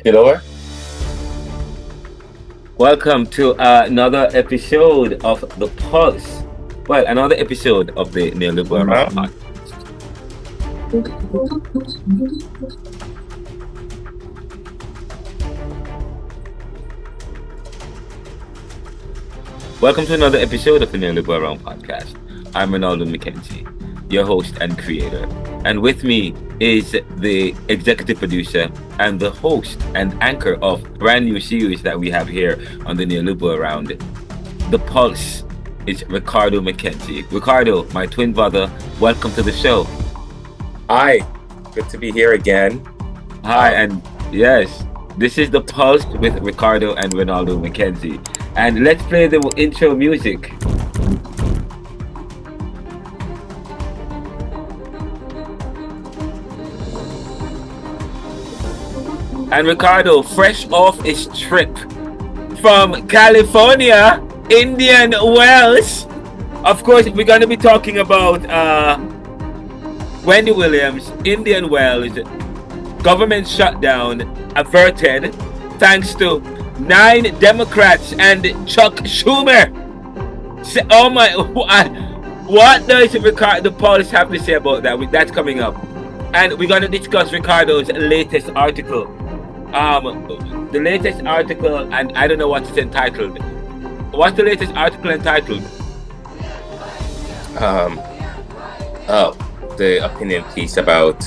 Hello. Welcome to another episode of The Pulse. Well, another episode of the Neoliberal Uh-huh. podcast. Welcome to another episode of the Neoliberal podcast. I'm Renaldo McKenzie, your host and creator. And with me is the executive producer and the host and anchor of a brand new series that we have here on the Neoliberal Round, The Pulse. It's Ricardo McKenzie. Ricardo, my twin brother, welcome to the show. Hi. Good to be here again. Hi, and yes, this is The Pulse with Ricardo and Renaldo McKenzie. And let's play the intro music. And Ricardo, fresh off his trip from California, Indian Wells. Of course, we're going to be talking about Wendy Williams, Indian Wells, government shutdown averted thanks to 9 Democrats and Chuck Schumer. Oh my, what does Ricardo Paulus have to say about that? That's coming up. And we're going to discuss Ricardo's latest article. The latest article, and I don't know what it's entitled. What's the latest article entitled? The opinion piece about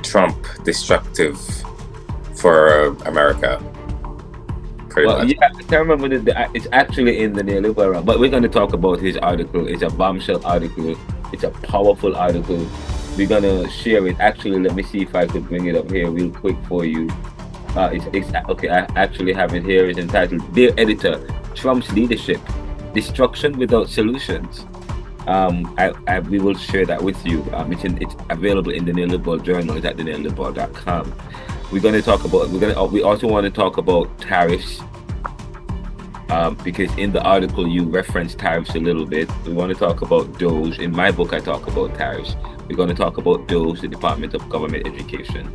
Trump destructive for America. Pretty much. Yeah, I can't remember it's actually in the Neoliberal, but we're going to talk about his article. It's a bombshell article. It's a powerful article. We're going to share it. Actually, let me see if I could bring it up here real quick for you. It's okay. I actually have it here. It's entitled "Dear Editor, Trump's Leadership: Destruction Without Solutions." We will share that with you. It's available in the Neoliberal Journal. It's at theneoliberal.com. We're going to talk about. We also want to talk about tariffs. Because in the article you reference tariffs a little bit. We want to talk about those. In my book, I talk about tariffs. We're going to talk about those, the Department of Government Education.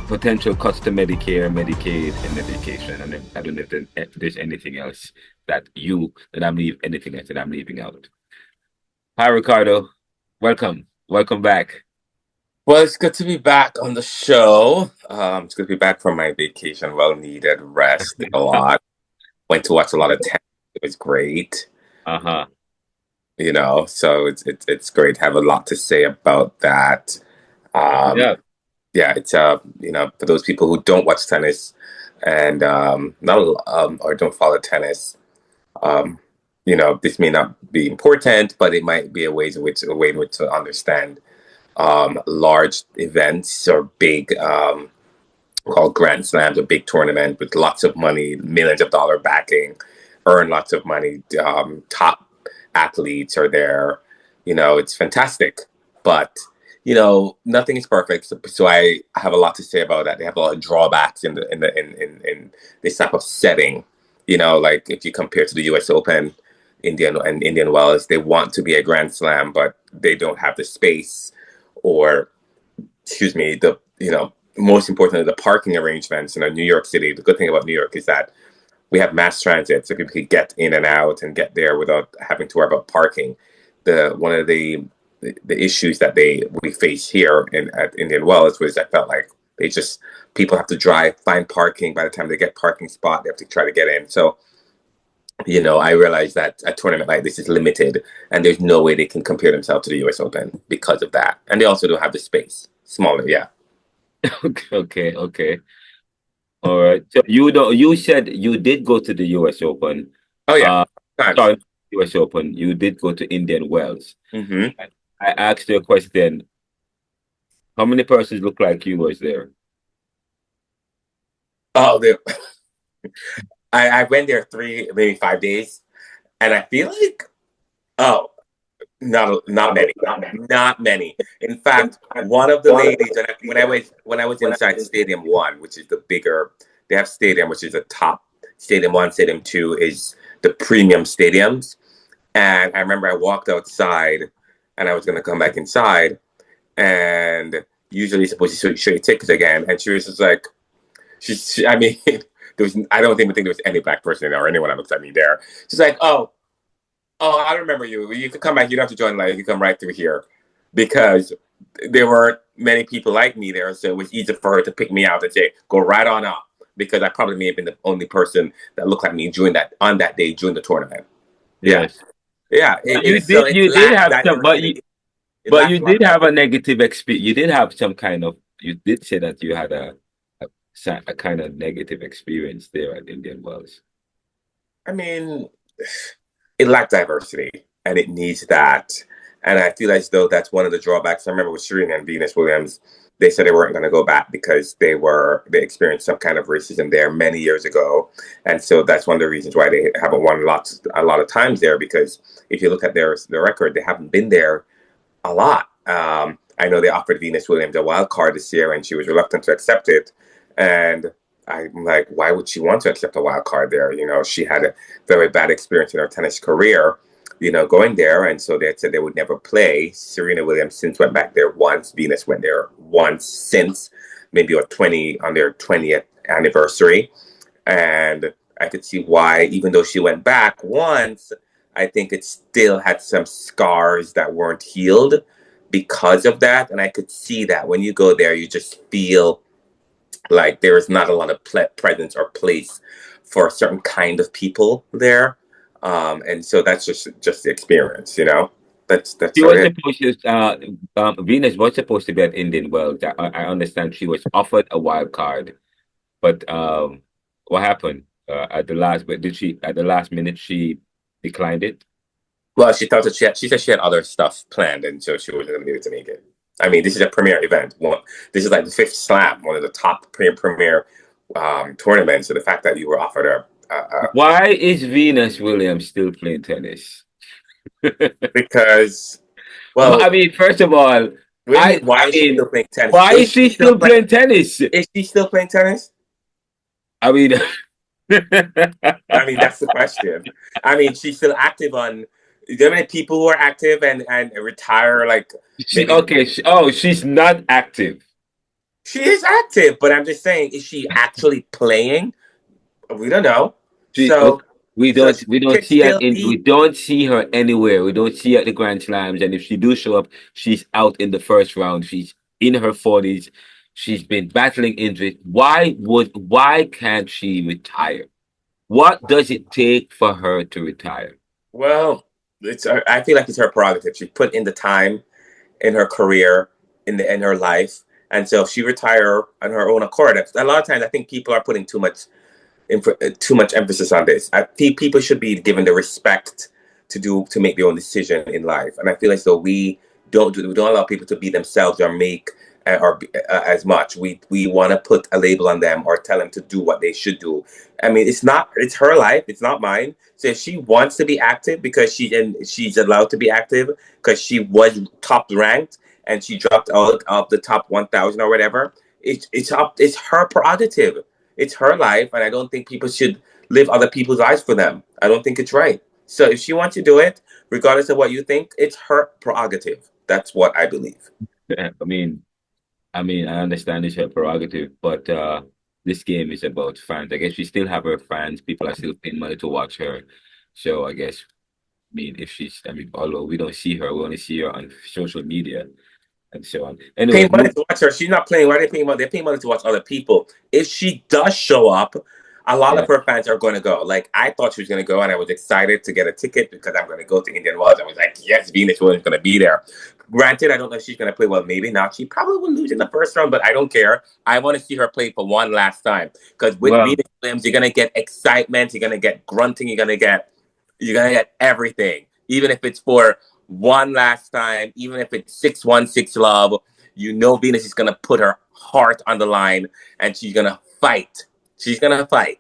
Potential cuts to Medicare, Medicaid, and medication. And then, I don't know if there's anything else that I'm leaving out. Hi, Ricardo. Welcome. Welcome back. Well, it's good to be back on the show. It's good to be back from my vacation. Well needed rest. Did a lot. Went to watch a lot of tennis. It was great. Uh-huh. So it's great to have a lot to say about that. Yeah, it's for those people who don't watch tennis and or don't follow tennis, this may not be important, but it might be a way in which to understand large events or big called Grand Slams, a big tournament with lots of money, millions of dollar backing, earn lots of money. Top athletes are there. It's fantastic, but nothing is perfect. So I have a lot to say about that. They have a lot of drawbacks in this type of setting. Like if you compare to the U.S. Open, Indian Wells, they want to be a Grand Slam, but they don't have the space, or most importantly, the parking arrangements in New York City. The good thing about New York is that we have mass transit, so people can get in and out and get there without having to worry about parking. One of the issues that we face here at Indian Wells was I felt like people have to find parking. By the time they get parking spot, they have to try to get in. So, I realized that a tournament like this is limited, and there's no way they can compare themselves to the U.S. Open because of that. And they also don't have the space. Smaller, yeah. Okay. All right. So you said you did go to the U.S. Open. Oh yeah. Sorry, U.S. Open. You did go to Indian Wells. Mm-hmm. I asked you a question. How many persons look like you was there? Oh, I went there maybe 5 days, and I feel like not many. In fact, one of the ladies when I was inside Stadium 1, which is the bigger, they have Stadium, which is the top. Stadium 1, Stadium 2 is the premium stadiums. And I remember I walked outside and I was going to come back inside. And usually supposed to show you tickets again. And she was just like, I mean, I don't even think there was any black person in there or anyone that looks at me there. She's like, oh, I remember you. You could come back. You don't have to join line. You can come right through here. Because there weren't many people like me there. So it was easy for her to pick me out and say, go right on up. Because I probably may have been the only person that looked like me on that day during the tournament. Yeah. Yes. Yeah. But So it you did lacked have that some, it but lacked you a lot did of have a negative. negative experience. You did have some kind of, you did say that you had a kind of negative experience there at Indian Wells. I mean, it lacked diversity and it needs that. And I feel as though that's one of the drawbacks. I remember with Serena and Venus Williams, they said they weren't going to go back because they experienced some kind of racism there many years ago, and so that's one of the reasons why they haven't won a lot of times there. Because if you look at their record, they haven't been there a lot. I know they offered Venus Williams a wild card this year, and she was reluctant to accept it. And I'm like, why would she want to accept a wild card there? You know, she had a very bad experience in her tennis career, you know, going there. And so they said they would never play. Serena Williams since went back there once. Venus went there once since, maybe on their 20th anniversary. And I could see why, even though she went back once, I think it still had some scars that weren't healed because of that. And I could see that when you go there, you just feel like there is not a lot of presence or place for a certain kind of people there. And so that's just the experience, you know. That's She how was it is. supposed to, Venus was supposed to be at Indian Wells. I understand she was offered a wild card, but what happened at the last? But did she at the last minute she declined it? Well, she thought that she said she had other stuff planned, and so she wasn't going to be able to make it. I mean, this is a premier event. This is like the fifth slam, one of the top premier tournaments. So the fact that you were offered Why is Venus Williams still playing tennis? because, well, I mean, first of all, what do you mean? Why I is she mean, still playing tennis? why is she still playing tennis? Is she still playing tennis? I mean, I mean, that's the question. I mean, she's still active on. There are many people who are active and retire, like she maybe okay. She's not active. she is active, but I'm just saying, is she actually playing? We don't know. She So, okay, so she we don't could see her still be. we don't see her anywhere. We don't see her at the Grand Slams, and if she do show up, she's out in the first round. She's in her 40s. She's been battling injuries. Why can't she retire? What does it take for her to retire? Well, I feel like it's her prerogative. She put in the time in her career, in her life, and so if she retire on her own accord. A lot of times, I think people are putting too much emphasis on this. I think people should be given the respect to make their own decision in life, and I feel as though we don't allow people to be themselves or make as much. We want to put a label on them or tell them to do what they should do. I mean, it's her life, it's not mine. So if she wants to be active because she's allowed to be active because she was top ranked and she dropped out of the top 1,000 or whatever, it's her prerogative. It's her life, and I don't think people should live other people's lives for them. I don't think it's right. So if she wants to do it, regardless of what you think, it's her prerogative. That's what I believe. I understand it's her prerogative, but this game is about fans. I guess she still have her fans. People are still paying money to watch her. So I guess, although we don't see her, we only see her on social media and so on. Paying Anyways, money to watch her. She's not playing. Why are they paying money? They're paying money to watch other people. If she does show up, a lot yeah. of her fans are going to go. Like I thought she was going to go, and I was excited to get a ticket because I'm going to go to Indian Wells. I was like, yes, Venus Williams going to be there. Granted, I don't know if she's going to play well. Maybe not. She probably will lose in the first round, but I don't care. I want to see her play for one last time because with Well, Venus Williams, you're going to get excitement. You're going to get grunting. You're gonna get everything, even if it's for one last time, even if it's 6-1, 6 love. You know Venus is gonna put her heart on the line and she's gonna fight. She's gonna fight.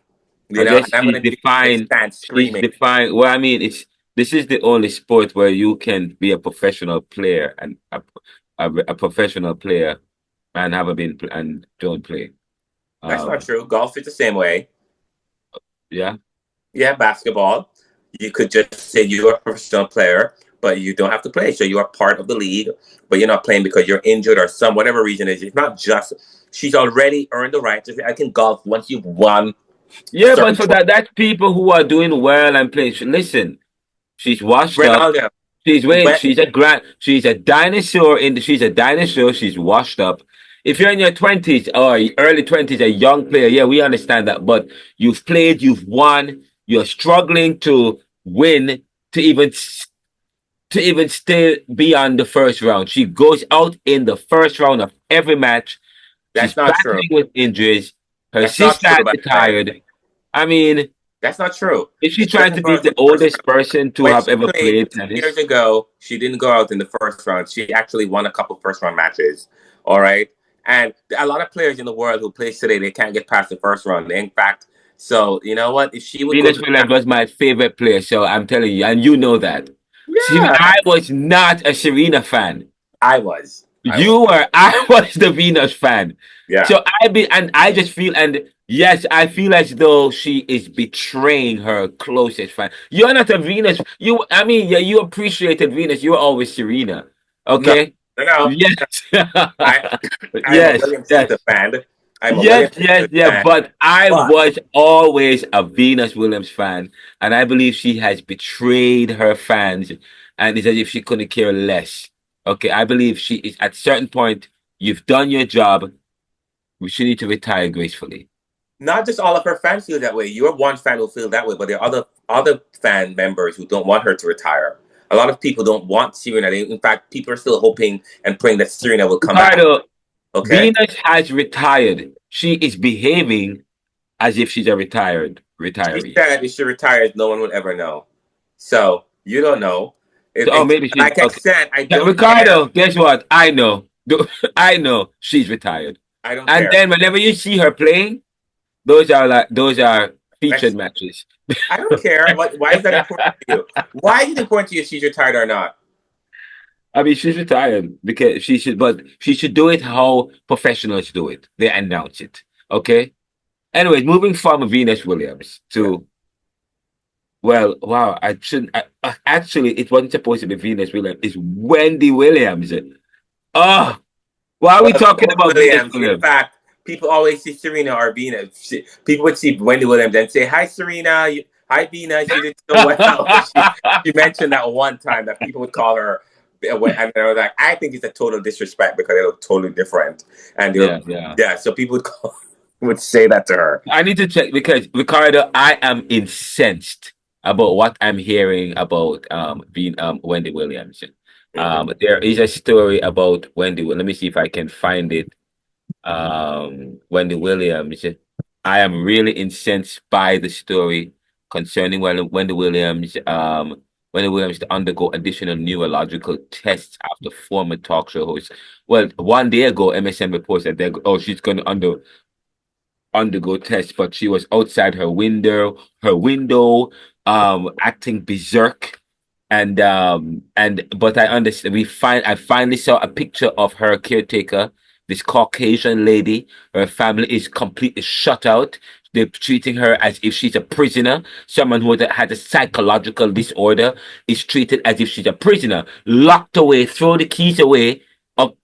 I And guess I'm she's gonna be the defined. stand She's screaming. defined. Well, I mean, it's this is the only sport where you can be a professional player and a professional player and haven't been and don't play. That's not Um, true. Golf is the same way. yeah. Yeah, basketball. You could just say you're a professional player, but you don't have to play. So you are part of the league, but you're not playing because you're injured or some whatever reason is. It's not just she's already earned the right to say I can golf once you've won Yeah, but certain for tournaments. that's people who are doing well and playing. Listen, she's washed up. Renaldo, She's wait. when She's a grand. She's a dinosaur. She's a dinosaur. She's washed up. If you're in your twenties or early twenties, a young player, yeah, we understand that. But you've played, you've won. You're struggling to win to even stay beyond the first round. She goes out in the first round of every match. She's that's not true. battling with injuries. Her That's not sister true, had by the way. retired. I mean, That's not true. is she She trying to doesn't go be out in the the first oldest round. person to When have she ever played played 2 years tennis? ago, she didn't go out in the first round. She actually won a couple first round matches. All right. And a lot of players in the world who play today, they can't get past the first round. In fact, so you know what? If she would go Venus to the Williams was my favorite player, so I'm telling you, and you know that. See, yeah, I was not a Serena fan. I was. I was. You were. I was the Venus fan. Yeah. So and I just feel, and yes, I feel as though she is betraying her closest fan. You're not a Venus. I mean, yeah, you appreciated Venus. You were always Serena. No, Okay. no, no. Yes. I I'm a Yes. William Yes. sister fan. I'm a Yes, William yes, sister yeah, fan. but I But was always a Venus Williams fan, and I believe she has betrayed her fans, and it's as if she couldn't care less. Okay, I believe she is at a certain point, you've done your job, we should need to retire gracefully. not just all of her fans feel that way. You're one fan who feel that way, but there are other fan members who don't want her to retire. A lot of people don't want Serena. In fact, people are still hoping and praying that Serena will come back. Ricardo, Okay, Venus has retired. She is behaving as if she's a retired she retiree. said if she retires, no one will ever know. So you don't know. So, oh, maybe she's Like I okay. said, I Yeah, don't care. Ricardo, guess what? I know. I know she's retired. I don't And care. then whenever you see her playing, those are featured Let's, matches. I don't care. Why is that important to you? Why is it important to you if she's retired or not? I mean, she's retired because but she should do it how professionals do it. They announce it. Okay. Anyways, moving from Venus Williams Yeah. to, well, wow, I shouldn't. Actually, it wasn't supposed to be Venus Williams. It's Wendy Williams. Oh, why are we Well, talking both about Venus Williams. In Williams? fact, people always see Serena or Venus. People would see Wendy Williams and say, "Hi, Serena. Hi, Venus. You did so well." She mentioned that one time that people would call her, and I was like, I think it's a total disrespect because they look totally different, and they're Yeah, yeah. yeah. So people would call, would say that to her. I need to check because Ricardo, I am incensed about what I'm hearing about being Wendy Williams. Mm-hmm. There is a story about Wendy. Let me see if I can find it. Wendy Williams. I am really incensed by the story concerning Wendy Williams. Wendy Williams to undergo additional neurological tests after former talk show host. Well, one day ago, MSN reports that she's going to undergo tests, but she was outside her window, acting berserk. And but I understand I finally saw a picture of her caretaker, this Caucasian lady. Her family is completely shut out. They're treating her as if she's a prisoner. Someone who had a psychological disorder is treated as if she's a prisoner, locked away, throw the keys away.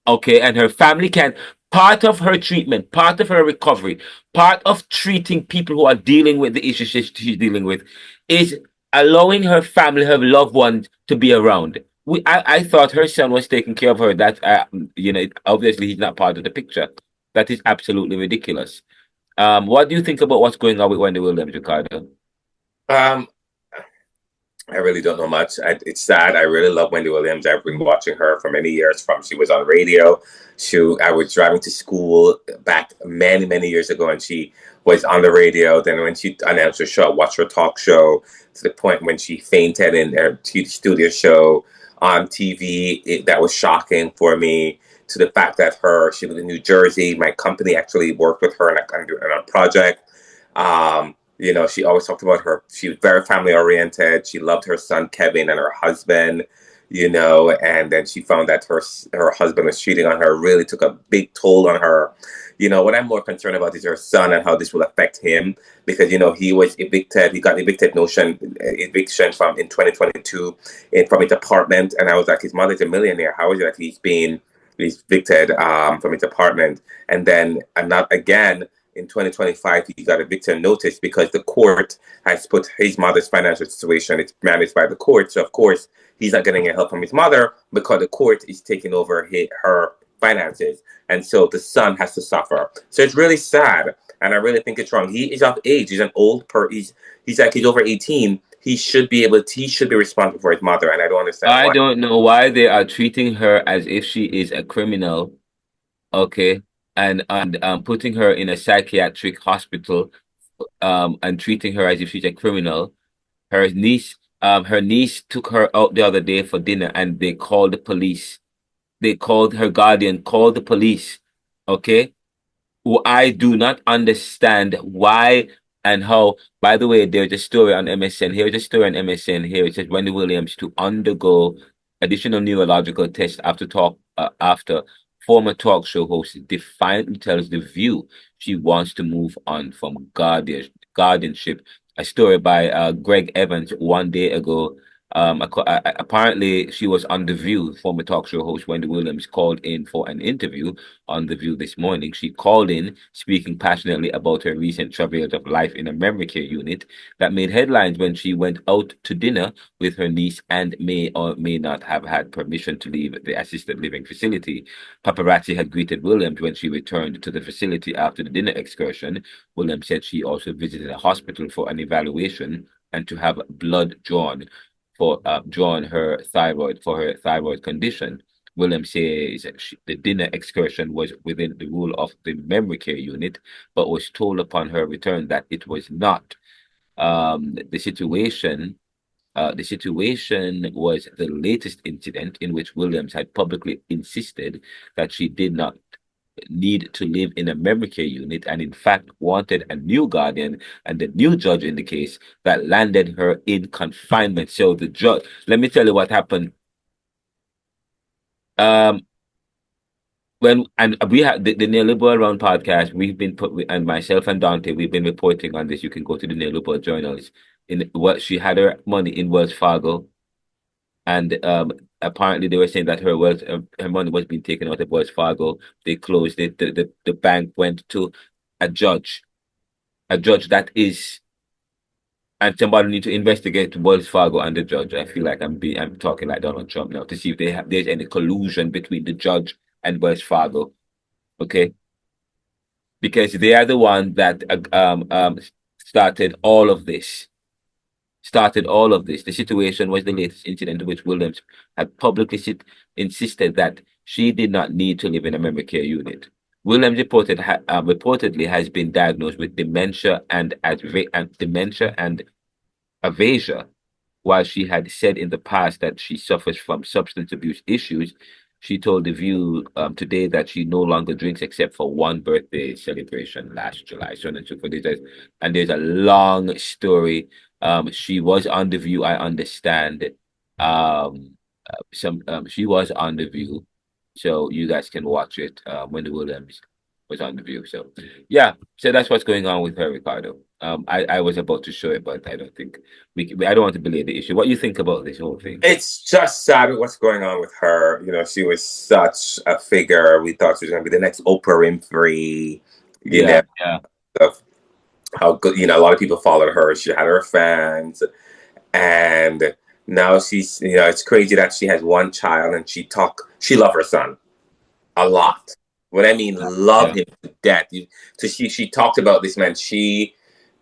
Okay, and her family can. Part of her treatment, part of her recovery, part of treating people who are dealing with the issues she's dealing with is allowing her family, her loved ones to be around. I thought her son was taking care of her. That obviously he's not part of the picture. That is absolutely ridiculous. What do you think about what's going on with Wendy Williams, Ricardo? Um, I really don't know much. It's sad. I really love Wendy Williams. I've been watching her for many years. From she was on radio, I was driving to school back many many years ago, and she was on the radio. Then when she announced her show, I watched her talk show to the point when she fainted in her studio show on TV. That was shocking for me. To the fact that she lived in New Jersey. My company actually worked with her on a project. She always talked about she was very family oriented. She loved her son Kevin and her husband, and then she found that her husband was cheating on her, really took a big toll on her, What I'm more concerned about is her son and how this will affect him because he was evicted. He got eviction from in 2022 from his apartment, and I was like, his mother's a millionaire. How is it that he's evicted from his apartment, and then and not again in 2025 he got eviction notice because the court has put his mother's financial situation. It's managed by the court, so of course he's not getting any help from his mother because the court is taking over her finances, and so the son has to suffer. So it's really sad, and I really think it's wrong. He is of age. He's an old he's like he's over 18. He should be responsible for his mother, and I don't understand I why. don't know why they are treating her as if she is a criminal, okay, and putting her in a psychiatric hospital, and treating her as if she's a criminal. Her niece took her out the other day for dinner, and they called the police. They called her guardian, called the police, okay? Who I do not understand why and how. By the way, there's a story on MSN. Here's a story on MSN. Here it says Wendy Williams to undergo additional neurological tests after former talk show host defiantly tells The View she wants to move on from guardianship. A story by Greg Evans one day ago. Apparently, she was on The View. Former talk show host Wendy Williams called in for an interview on The View this morning. She called in, speaking passionately about her recent travails of life in a memory care unit that made headlines when she went out to dinner with her niece and may or may not have had permission to leave the assisted living facility. Paparazzi had greeted Williams when she returned to the facility after the dinner excursion. Williams said she also visited a hospital for an evaluation and to have blood drawn her thyroid condition. Williams says the dinner excursion was within the rule of the memory care unit, but was told upon her return that it was not. The situation was the latest incident in which Williams had publicly insisted that she did not need to live in a memory care unit and in fact wanted a new guardian and a new judge in the case that landed her in confinement. So the judge, let me tell you what happened. Um, when and we have the Neoliberal Round podcast, and myself and Dante, we've been reporting on this. You can go to the Neoliberal journals. In what she had her money in Wells Fargo, and apparently they were saying that her money was being taken out of Wells Fargo. They closed it. The bank went to a judge, that is, and somebody need to investigate Wells Fargo and the judge. I feel like I'm talking like Donald Trump now to see if there's any collusion between the judge and Wells Fargo. Okay, because they are the one that started all of this. The situation was the latest incident in which Williams had publicly insisted that she did not need to live in a memory care unit. Williams reportedly has been diagnosed with dementia and aphasia. While she had said in the past that she suffers from substance abuse issues, she told The View today that she no longer drinks except for one birthday celebration last July. So on and so forth. There's a long story. She was on The View, I understand. She was on The View, so you guys can watch it when the Williams was on The View. So yeah, so that's what's going on with her, Ricardo. I was about to show it, but I don't think I don't want to belay the issue. What do you think about this whole thing? It's just sad what's going on with her. She was such a figure. We thought she was going to be the next Oprah Winfrey. Yeah, yeah, Of how good. A lot of people followed her. She had her fans, and now she's. It's crazy that she has one child and She loved her son a lot. What I mean, love yeah, him to death. So she talked about this man. He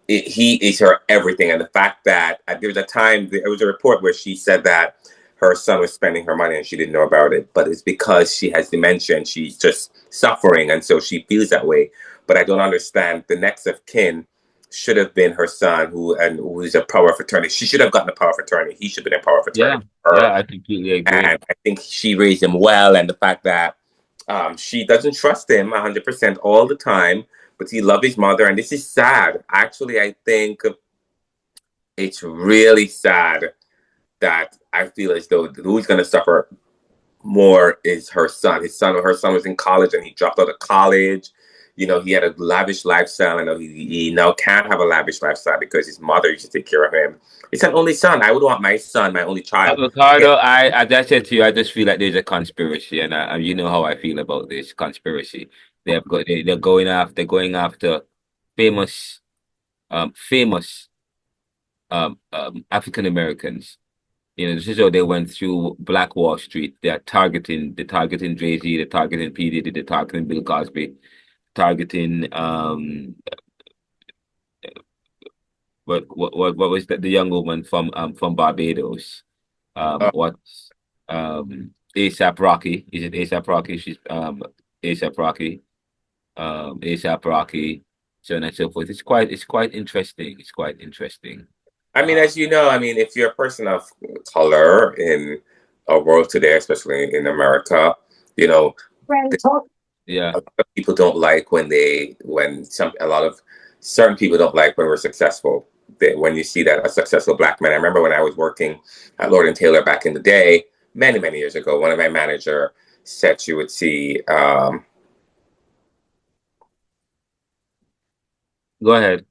is her everything, and the fact that there was a report where she said that her son was spending her money and she didn't know about it, but it's because she has dementia and she's just suffering, and so she feels that way. But I don't understand. The next of kin should have been her son, who is a power of attorney. She should have gotten a power of attorney. He should have been a power of attorney yeah, for yeah. her, I completely agree. and I think she raised him well. And the fact that she doesn't trust him 100% all the time, but he loved his mother, and this is sad. Actually, I think it's really sad that I feel as though who's going to suffer more is her son. Her son was in college and he dropped out of college. he had a lavish lifestyle. I know he now can't have a lavish lifestyle because his mother used to take care of him. It's an only son. I would want my son, my only child. Ricardo, I just said to you, I just feel like there's a conspiracy, and you know how I feel about this conspiracy. They're going after famous famous African Americans. This is how they went through Black Wall Street. They're targeting Jay-Z, they're targeting P. Diddy, they're targeting Bill Cosby, targeting what was that, the young woman from Barbados? Uh, What's ASAP Rocky? Is it ASAP Rocky? She's ASAP Rocky, ASAP Rocky, so on and so forth. It's quite interesting. It's quite interesting. I mean, as you know, I mean, if you're a person of color in our world today, especially in America, you know, Yeah. a lot of people don't like a lot of certain people don't like when we're successful. When you see that a successful black man. I remember when I was working at Lord and Taylor back in the day, many, many years ago, one of my manager said she would see, Go ahead.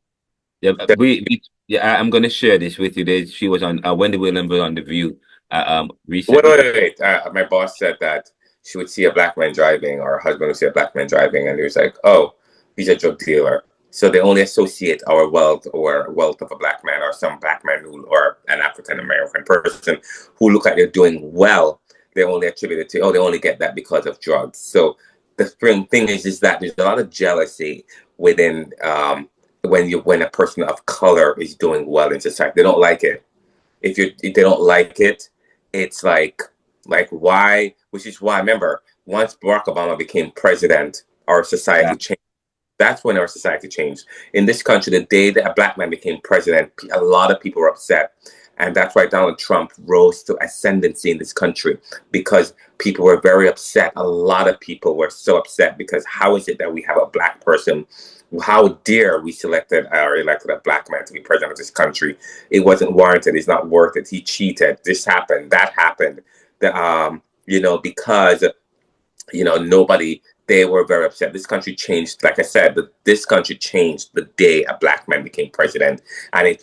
Yeah, that, yeah. I'm gonna share this with you. She was on Wendy Williams was on the View wait, recently. wait, wait. My boss said that she would see a black man driving, or her husband would see a black man driving, and he was like, "Oh, he's a drug dealer." So they only associate our wealth or wealth of a black man or some black man or an African American person who look like they're doing well. They only attribute it to, oh, they only get that because of drugs. So the thing is that there's a lot of jealousy within when a person of color is doing well in society. They don't like it. If they don't like it, it's like why? Which is why, remember, once Barack Obama became president, our Yeah, society changed. That's when our society changed. In this country, the day that a black man became president, a lot of people were upset. And that's why Donald Trump rose to ascendancy in this country, because people were very upset. A lot of people were so upset because how is it that we have a black person? How dare we selected or elected a black man to be president of this country? It wasn't warranted. It's not worth it. He cheated. This happened. That happened. Because nobody, they were very upset. This country changed, like I said, this country changed the day a black man became president. And it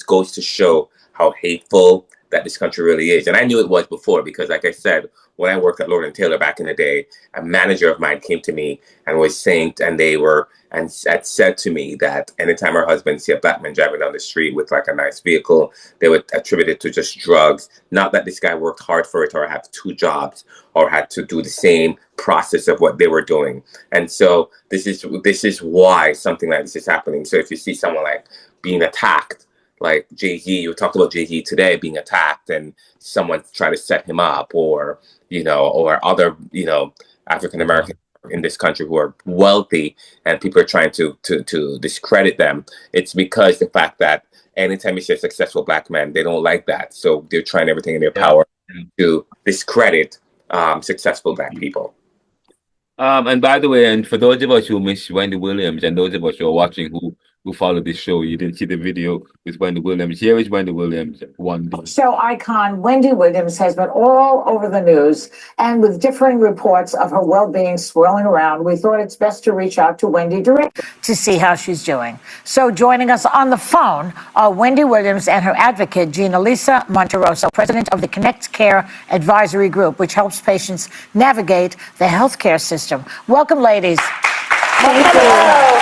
goes to show how hateful that this country really is. And I knew it was before because, like I said, when I worked at Lord and Taylor back in the day, a manager of mine came to me and was saying, and they were, and had said to me that anytime her husband see a black man driving down the street with like a nice vehicle, they would attribute it to just drugs. Not that this guy worked hard for it or have two jobs or had to do the same process of what they were doing. And so this is why something like this is happening. So if you see someone like being attacked, like Jay-Z, you talked about Jay-Z today being attacked and someone trying to set him up, or or other, African Americans in this country who are wealthy and people are trying to discredit them. It's because the fact that anytime you see a successful black man, they don't like that. So they're trying everything in their yeah. power to discredit successful black people. And by the way, and for those of us who miss Wendy Williams, and those of us who are watching who follow this show, you didn't see the video with Wendy Williams. Here is Wendy Williams, one day. Show icon Wendy Williams has been all over the news, and with differing reports of her well-being swirling around, we thought it's best to reach out to Wendy directly to see how she's doing. So joining us on the phone are Wendy Williams and her advocate, Gina Lisa Monteroso, president of the Connect Care Advisory Group, which helps patients navigate the healthcare system. Welcome, ladies. Hello.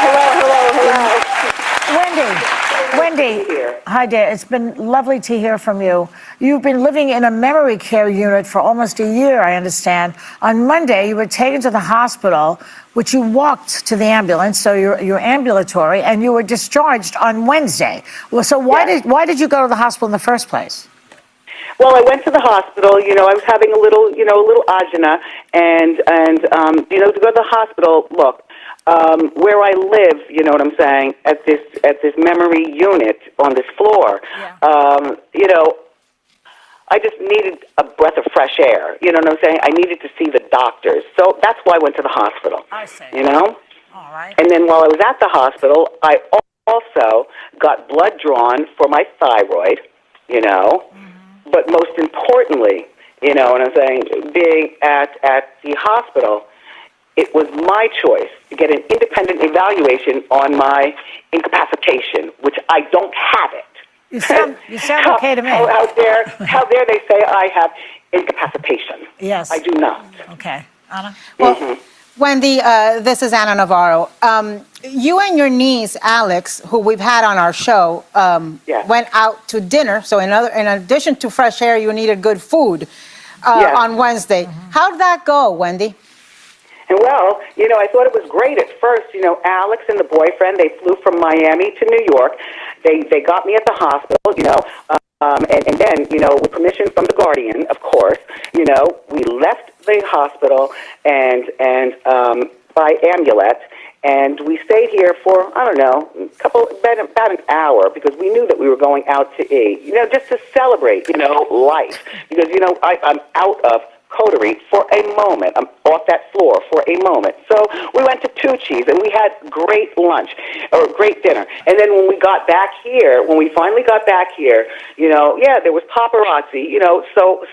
Wendy, hi there. It's been lovely to hear from you. You've been living in a memory care unit for almost a year, I understand. On Monday, you were taken to the hospital, which you walked to the ambulance, so you're ambulatory, and you were discharged on Wednesday. Well, so why did you go to the hospital in the first place? Well, I went to the hospital. I was having a little agina, and to go to the hospital. Look, where I live, you know what I'm saying, at this memory unit on this floor, I just needed a breath of fresh air. You know what I'm saying? I needed to see the doctors. So that's why I went to the hospital. I see. All right. And then while I was at the hospital, I also got blood drawn for my thyroid, Mm-hmm. But most importantly, what I'm saying, being at the hospital, it was my choice to get an independent evaluation on my incapacitation, which I don't have it. You sound okay to me. How dare they say I have incapacitation? Yes. I do not. Okay. Anna? Well, Wendy, this is Anna Navarro. You and your niece, Alex, who we've had on our show, went out to dinner. So in addition to fresh air, you needed good food on Wednesday. How did that go, Wendy? And well, I thought it was great at first. Alex and the boyfriend, they flew from Miami to New York. They got me at the hospital, and then, with permission from the Guardian, of course, we left the hospital and by amulet, and we stayed here for, I don't know, about an hour, because we knew that we were going out to eat, just to celebrate, life, because, I'm out of coterie for a moment. I'm off that floor for a moment. So we went to Tucci's and we had great lunch, or great dinner. And then when we got back here, when we finally got back here, there was paparazzi,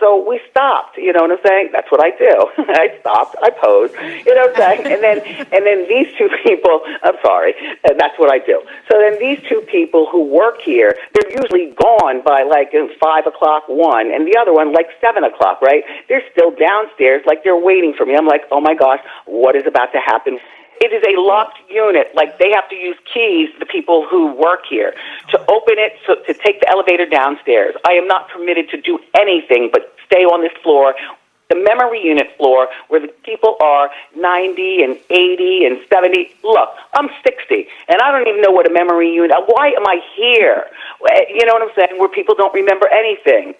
so we stopped, you know what I'm saying? That's what I do. I stopped, I posed, you know what I'm saying? And then these two people, I'm sorry, that's what I do. So then these two people who work here, they're usually gone by like 5 o'clock, 1, and the other one like 7 o'clock, right? They're still downstairs, like they're waiting for me. I'm like, oh my gosh, what is about to happen? It is a locked unit. Like, they have to use keys, the people who work here, to open it, to take the elevator downstairs. I am not permitted to do anything but stay on this floor, the memory unit floor, where the people are 90 and 80 and 70. Look, I'm 60, and I don't even know what a memory unit. Why am I here? You know what I'm saying? Where people don't remember anything.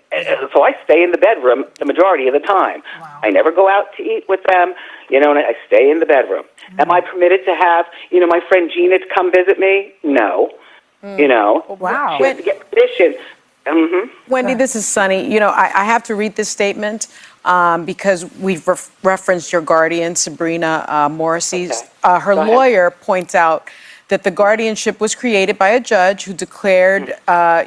So I stay in the bedroom the majority of the time. Wow. I never go out to eat with them, and I stay in the bedroom. Am I permitted to have, my friend Gina to come visit me? No. Wow. She has to get permission. Wendy, this is Sunny. I have to read this statement because we've referenced your guardian, Sabrina Morrissey. Okay. Her lawyer points out that the guardianship was created by a judge who declared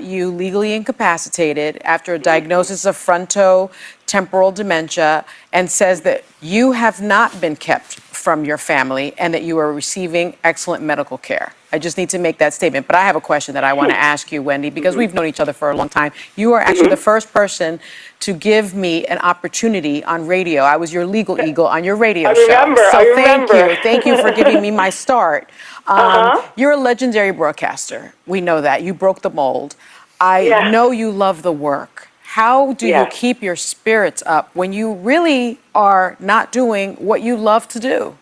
you legally incapacitated after a diagnosis of frontotemporal dementia, and says that you have not been kept from your family and that you are receiving excellent medical care. I just need to make that statement. But I have a question that I want to ask you, Wendy, because we've known each other for a long time. You are actually the first person to give me an opportunity on radio. I was your legal eagle on your radio show. So thank you for giving me my start. You're a legendary broadcaster. We know that. You broke the mold. I know you love the work. How do you keep your spirits up when you really are not doing what you love to do?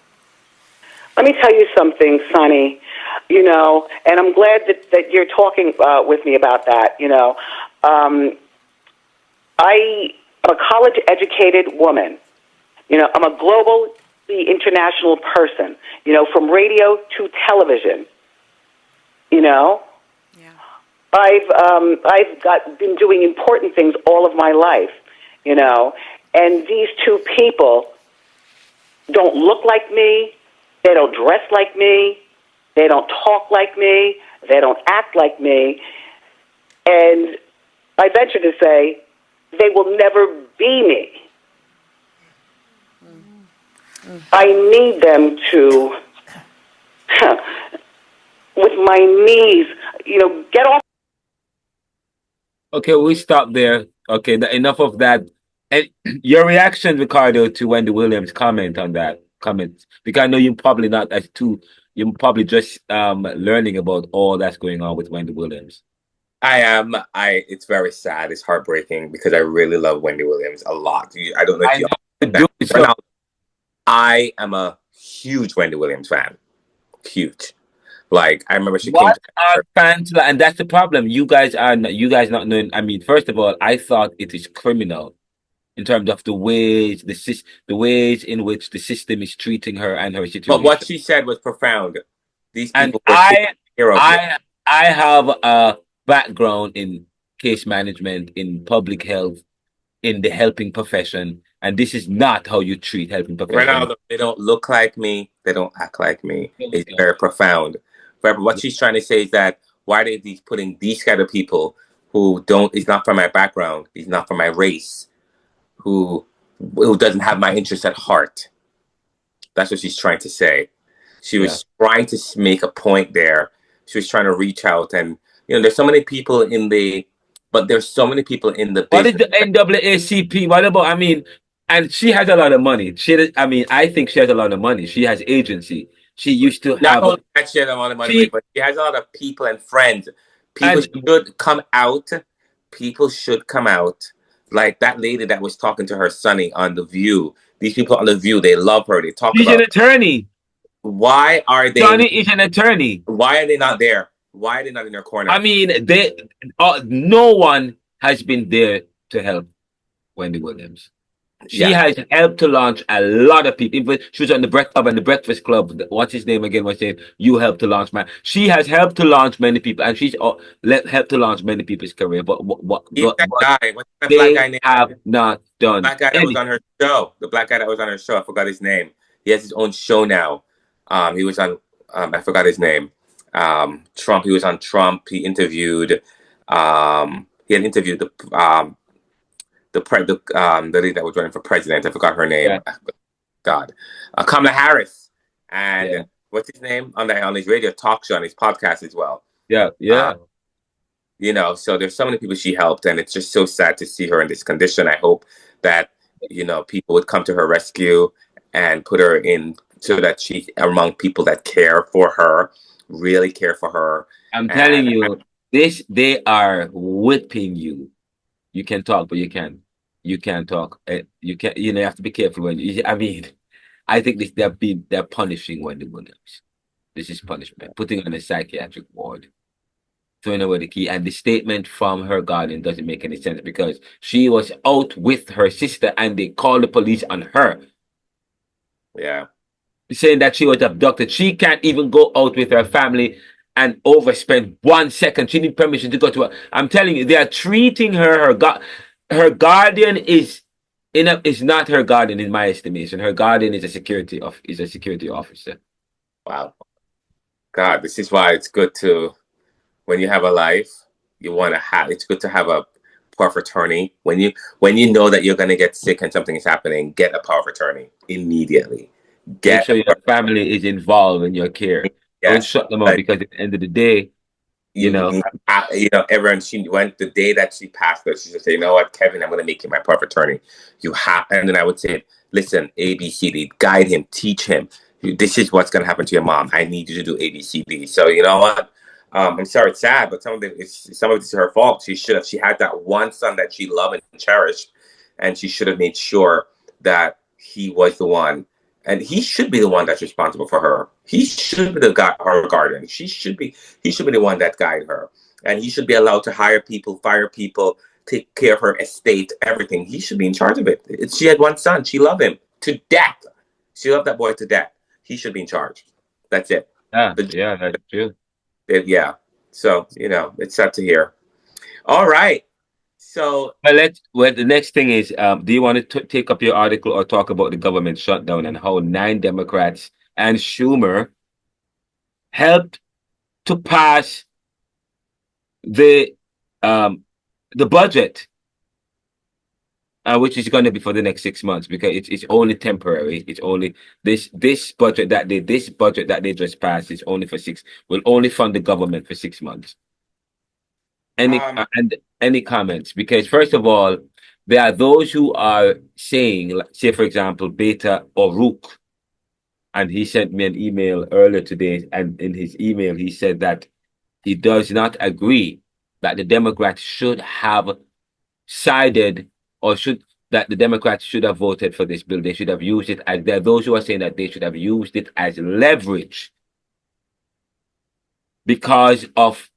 Let me tell you something, Sonny, and I'm glad that you're talking with me about that, I am a college-educated woman. I'm a globally international person, from radio to television, I've been doing important things all of my life, and these two people don't look like me, they don't dress like me, they don't talk like me, they don't act like me, and I venture to say they will never be me. I need them to, with my knees, get off. Okay, we stop there. Okay, enough of that. And your reaction, Ricardo, to Wendy Williams' comment on that because I know you're probably not as too. You're probably just learning about all that's going on with Wendy Williams. I am. It's very sad. It's heartbreaking because I really love Wendy Williams a lot. I don't know if you know. I am a huge Wendy Williams fan. Huge. Like, I remember she came to our fans, and that's the problem. You guys not knowing. I mean, first of all, I thought it is criminal in terms of the ways in which the system is treating her and her situation. But what she said was profound. These people I have a background in case management, in public health, in the helping profession, and this is not how you treat helping professionals. Renaldo, they don't look like me. They don't act like me. It's very profound. But what she's trying to say is that why are they putting these kind of people who is not from my background, he's not from my race, who doesn't have my interest at heart. That's what she's trying to say. She was trying to make a point there. She was trying to reach out, and there's so many people there's so many people in the What is business. the NAACP? What about? I mean, and she has a lot of money. I think she has a lot of money. She has agency. She used to Not have. only that she has a lot of money, but she has a lot of people and friends. People And should come out. People should come out. Like that lady that was talking to her sonny on The View. These people on The View, they love her. They talk she's an about attorney. why are they Johnny is an attorney. why are they not there? Why are they not in their corner? I mean, no one has been there to help Wendy Williams. She has helped to launch a lot of people. Even she was on the Breakfast Club. What's his name again? Was saying you helped to launch She has helped to launch many people, and she's helped to launch many people's career. But Even that guy, what's that black they guy name? have not done. Black guy that was on her show. The black guy that was on her show. I forgot his name. He has his own show now. He was on. I forgot his name. Trump. He was on Trump. He interviewed. He had interviewed the lady that was running for president. I forgot her name. Yeah. God, Kamala Harris, and what's his name on his radio talk show, on his podcast as well. Yeah. So there's so many people she helped, and it's just so sad to see her in this condition. I hope that people would come to her rescue and put her in so that she's among people that care for her, really care for her. I'm telling you, they are whipping you. You can talk, but you can't talk. You have to be careful when I think they're punishing Wendy Williams. This is punishment. Putting her in a psychiatric ward. Throwing away the key. And the statement from her guardian doesn't make any sense because she was out with her sister and they called the police on her. Yeah. Saying that she was abducted. She can't even go out with her family and overspend 1 second. She needs permission to go to her. I'm telling you, they are treating her. Her guardian is not her guardian in my estimation. Her guardian is a security officer. Wow. God, this is why it's good to, when you have a life, it's good to have a power of attorney. When you know that you're going to get sick and something is happening, get a power of attorny immediately. Make sure your family is involved in your care. Yes. Don't shut them up because at the end of the day, everyone, she went the day that she passed her, she just said, you know what, Kevin, I'm going to make you my power of attorney. And then I would say, listen, ABCD, guide him, teach him. This is what's going to happen to your mom. I need you to do ABCD. So you know what? I'm sorry, it's sad, but some of it is her fault. She had that one son that she loved and cherished, and she should have made sure that he was the one. And he should be the one that's responsible for her. He should be her guardian. He should be the one that guide her. And he should be allowed to hire people, fire people, take care of her estate, everything. He should be in charge of it. She had one son. She loved him to death. She loved that boy to death. He should be in charge. That's it. Yeah, that's true. Yeah. So, it's sad to hear. All right. So the next thing is, do you want to take up your article or talk about the government shutdown and how 9 Democrats and Schumer helped to pass the budget, which is going to be for the next 6 months because it's only temporary. It's only this budget that they just passed is only will only fund the government for 6 months. Any comments? Because first of all, there are those who are saying, say for example, Beta or Rook, and he sent me an email earlier today, and in his email he said that he does not agree that the Democrats should have sided that the Democrats should have voted for this bill. They should have used it as, there are those who are saying that they should have used it as leverage because of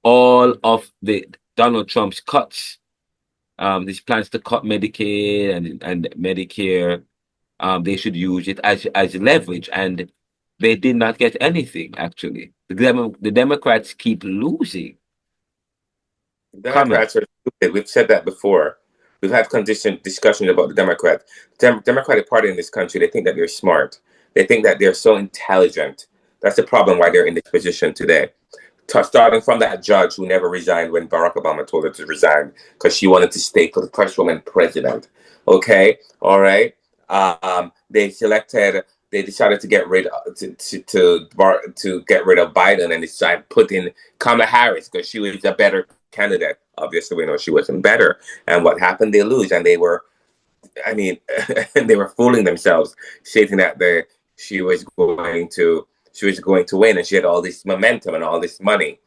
all of the Donald Trump's cuts, these plans to cut Medicaid and Medicare, they should use it as leverage, and they did not get anything. Actually, the Democrats keep losing. The Democrats are stupid. We've said that before. We've had discussions about the Democratic Party in this country. They think that they're smart. They think that they're so intelligent. That's the problem why they're in this position today. Starting from that judge who never resigned when Barack Obama told her to resign because she wanted to stay for the first woman president. Okay, all right. They selected they decided to get rid of, to get rid of Biden, and decided to put in Kamala Harris because she was a better candidate. Obviously, we know she wasn't better. And what happened? They lose, and they were, I mean, they were fooling themselves, stating that she was going to win, and she had all this momentum and all this money.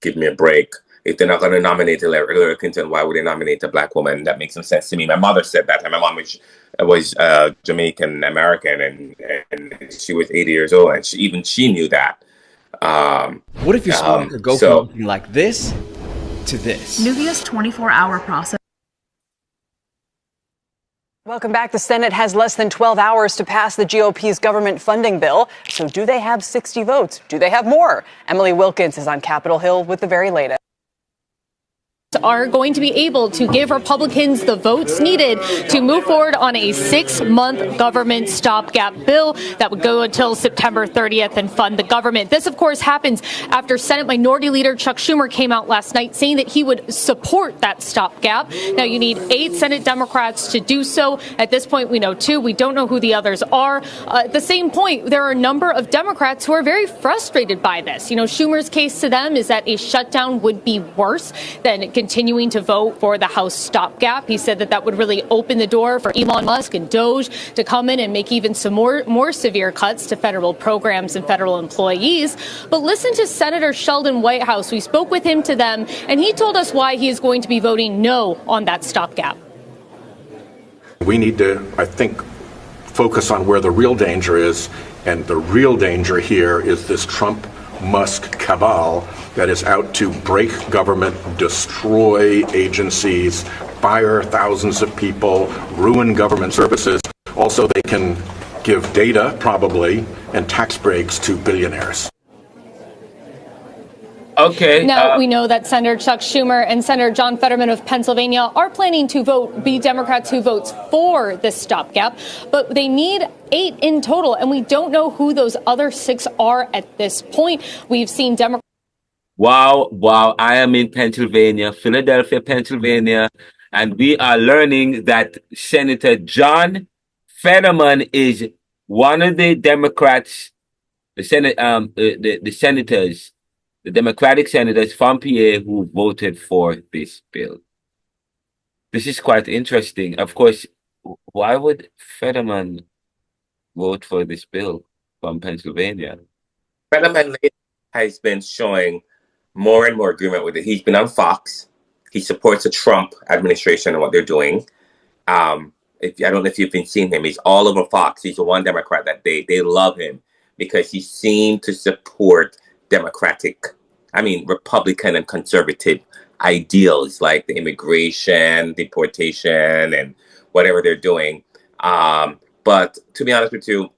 Give me a break. If they're not going to nominate Hillary Clinton, why would they nominate a black woman? That makes some sense to me. My mother said that, and my mom was Jamaican American, and she was 80 years old, and she knew that. What if your spark could go from something like this to this? Nuvia's 24-hour process. Welcome back. The Senate has less than 12 hours to pass the GOP's government funding bill. So do they have 60 votes? Do they have more? Emily Wilkins is on Capitol Hill with the very latest. Are going to be able to give Republicans the votes needed to move forward on a 6-month government stopgap bill that would go until September 30th and fund the government. This, of course, happens after Senate Minority Leader Chuck Schumer came out last night saying that he would support that stopgap. Now, you need 8 Senate Democrats to do so. At this point, we know 2. We don't know who the others are. At the same point, there are a number of Democrats who are very frustrated by this. You know, Schumer's case to them is that a shutdown would be worse than continuing to vote for the House stopgap. He said that would really open the door for Elon Musk and Doge to come in and make even some more severe cuts to federal programs and federal employees. But listen to Senator Sheldon Whitehouse. We spoke with him to them, and he told us why he is going to be voting no on that stopgap. We need to, I think, focus on where the real danger is, and the real danger here is this Trump-Musk cabal that is out to break government, destroy agencies, fire thousands of people, ruin government services. Also, they can give data, probably, and tax breaks to billionaires. Okay. Now, we know that Senator Chuck Schumer and Senator John Fetterman of Pennsylvania are planning to be Democrats who votes for this stopgap, but they need 8 in total, and we don't know who those other 6 are at this point. We've seen Democrats. Wow. I am in Pennsylvania, Philadelphia, Pennsylvania, and we are learning that Senator John Fetterman is one of the Democrats, the senators, the Democratic senators from PA who voted for this bill. This is quite interesting. Of course, why would Fetterman vote for this bill from Pennsylvania? Fetterman has been showing more and more agreement with it. He's been on Fox. He supports the Trump administration and what they're doing. I don't know if you've been seeing him. He's all over Fox. He's the one Democrat that they love him because he seemed to support Republican and conservative ideals like the immigration, deportation, and whatever they're doing. But to be honest with you,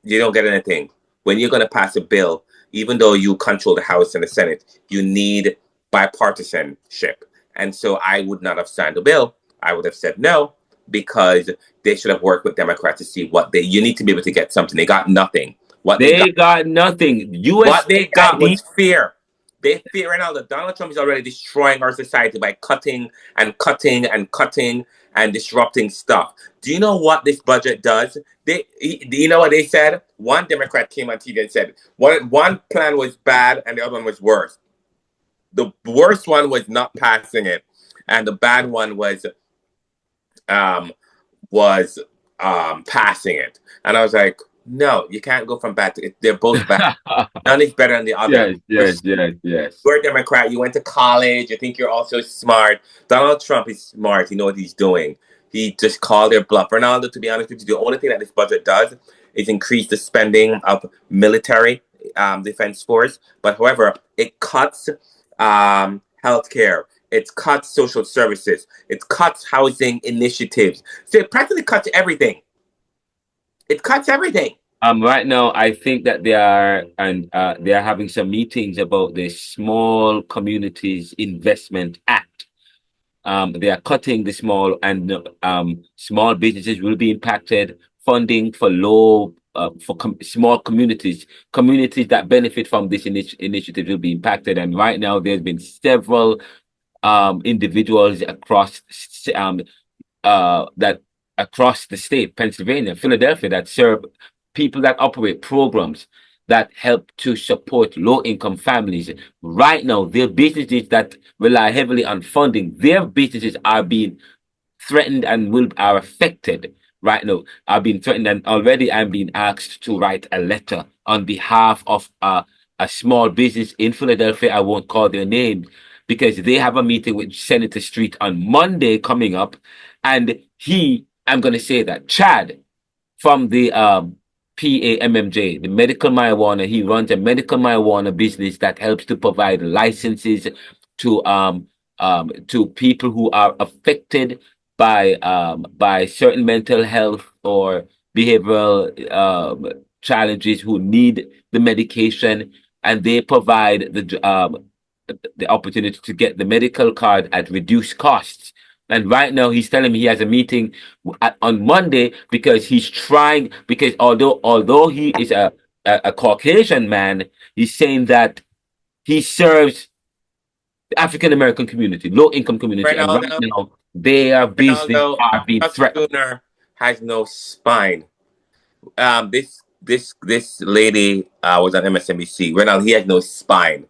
you don't get anything. When you're going to pass a bill, even though you control the House and the Senate, you need bipartisanship. And so I would not have signed the bill. I would have said no, because they should have worked with Democrats to see you need to be able to get something. They got nothing. What they got nothing. What they got was fear. They fear Renaldo. Donald Trump is already destroying our society by cutting and disrupting stuff. Do you know what this budget does? You know what they said? One Democrat came on TV and said one plan was bad and the other one was worse. The worst one was not passing it, and the bad one was passing it. And I was like, no, you can't go from bad to it. They're both bad. None is better than the other. Yes. You're a Democrat. You went to college. You think you're also smart. Donald Trump is smart. You know what he's doing. He just called their bluff. Ronaldo, to be honest with you, the only thing that this budget does is increase the spending of military defense force. But however, it cuts healthcare. It cuts social services. It cuts housing initiatives. So it practically cuts everything. It cuts everything. Right now, I think that they are having some meetings about the Small Communities Investment Act. They are cutting the small businesses will be impacted. Funding for small communities that benefit from this initiative will be impacted. And right now, there's been several individuals across the state, Pennsylvania, Philadelphia, that serve people that operate programs that help to support low-income families. Right now, their businesses that rely heavily on funding, their businesses are being threatened and are affected right now. I've been threatened, and already I'm being asked to write a letter on behalf of a small business in Philadelphia. I won't call their name because they have a meeting with Senator Street on Monday coming up, and I'm going to say that Chad from the PAMMJ, the medical marijuana. He runs a medical marijuana business that helps to provide licenses to people who are affected by certain mental health or behavioral challenges who need the medication, and they provide the opportunity to get the medical card at reduced costs. And right now, he's telling me he has a meeting on Monday because he's trying. Because although he is a Caucasian man, he's saying that he serves the African American community, low income community, and right now their business are being threatened. Spooner has no spine. This lady was on MSNBC. Renaldo, he has no spine.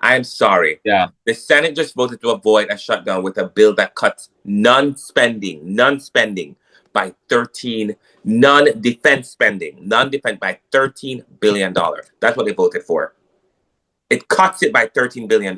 I'm sorry. Yeah. The Senate just voted to avoid a shutdown with a bill that cuts non-spending by non-defense spending by $13 billion. That's what they voted for. It cuts it by $13 billion.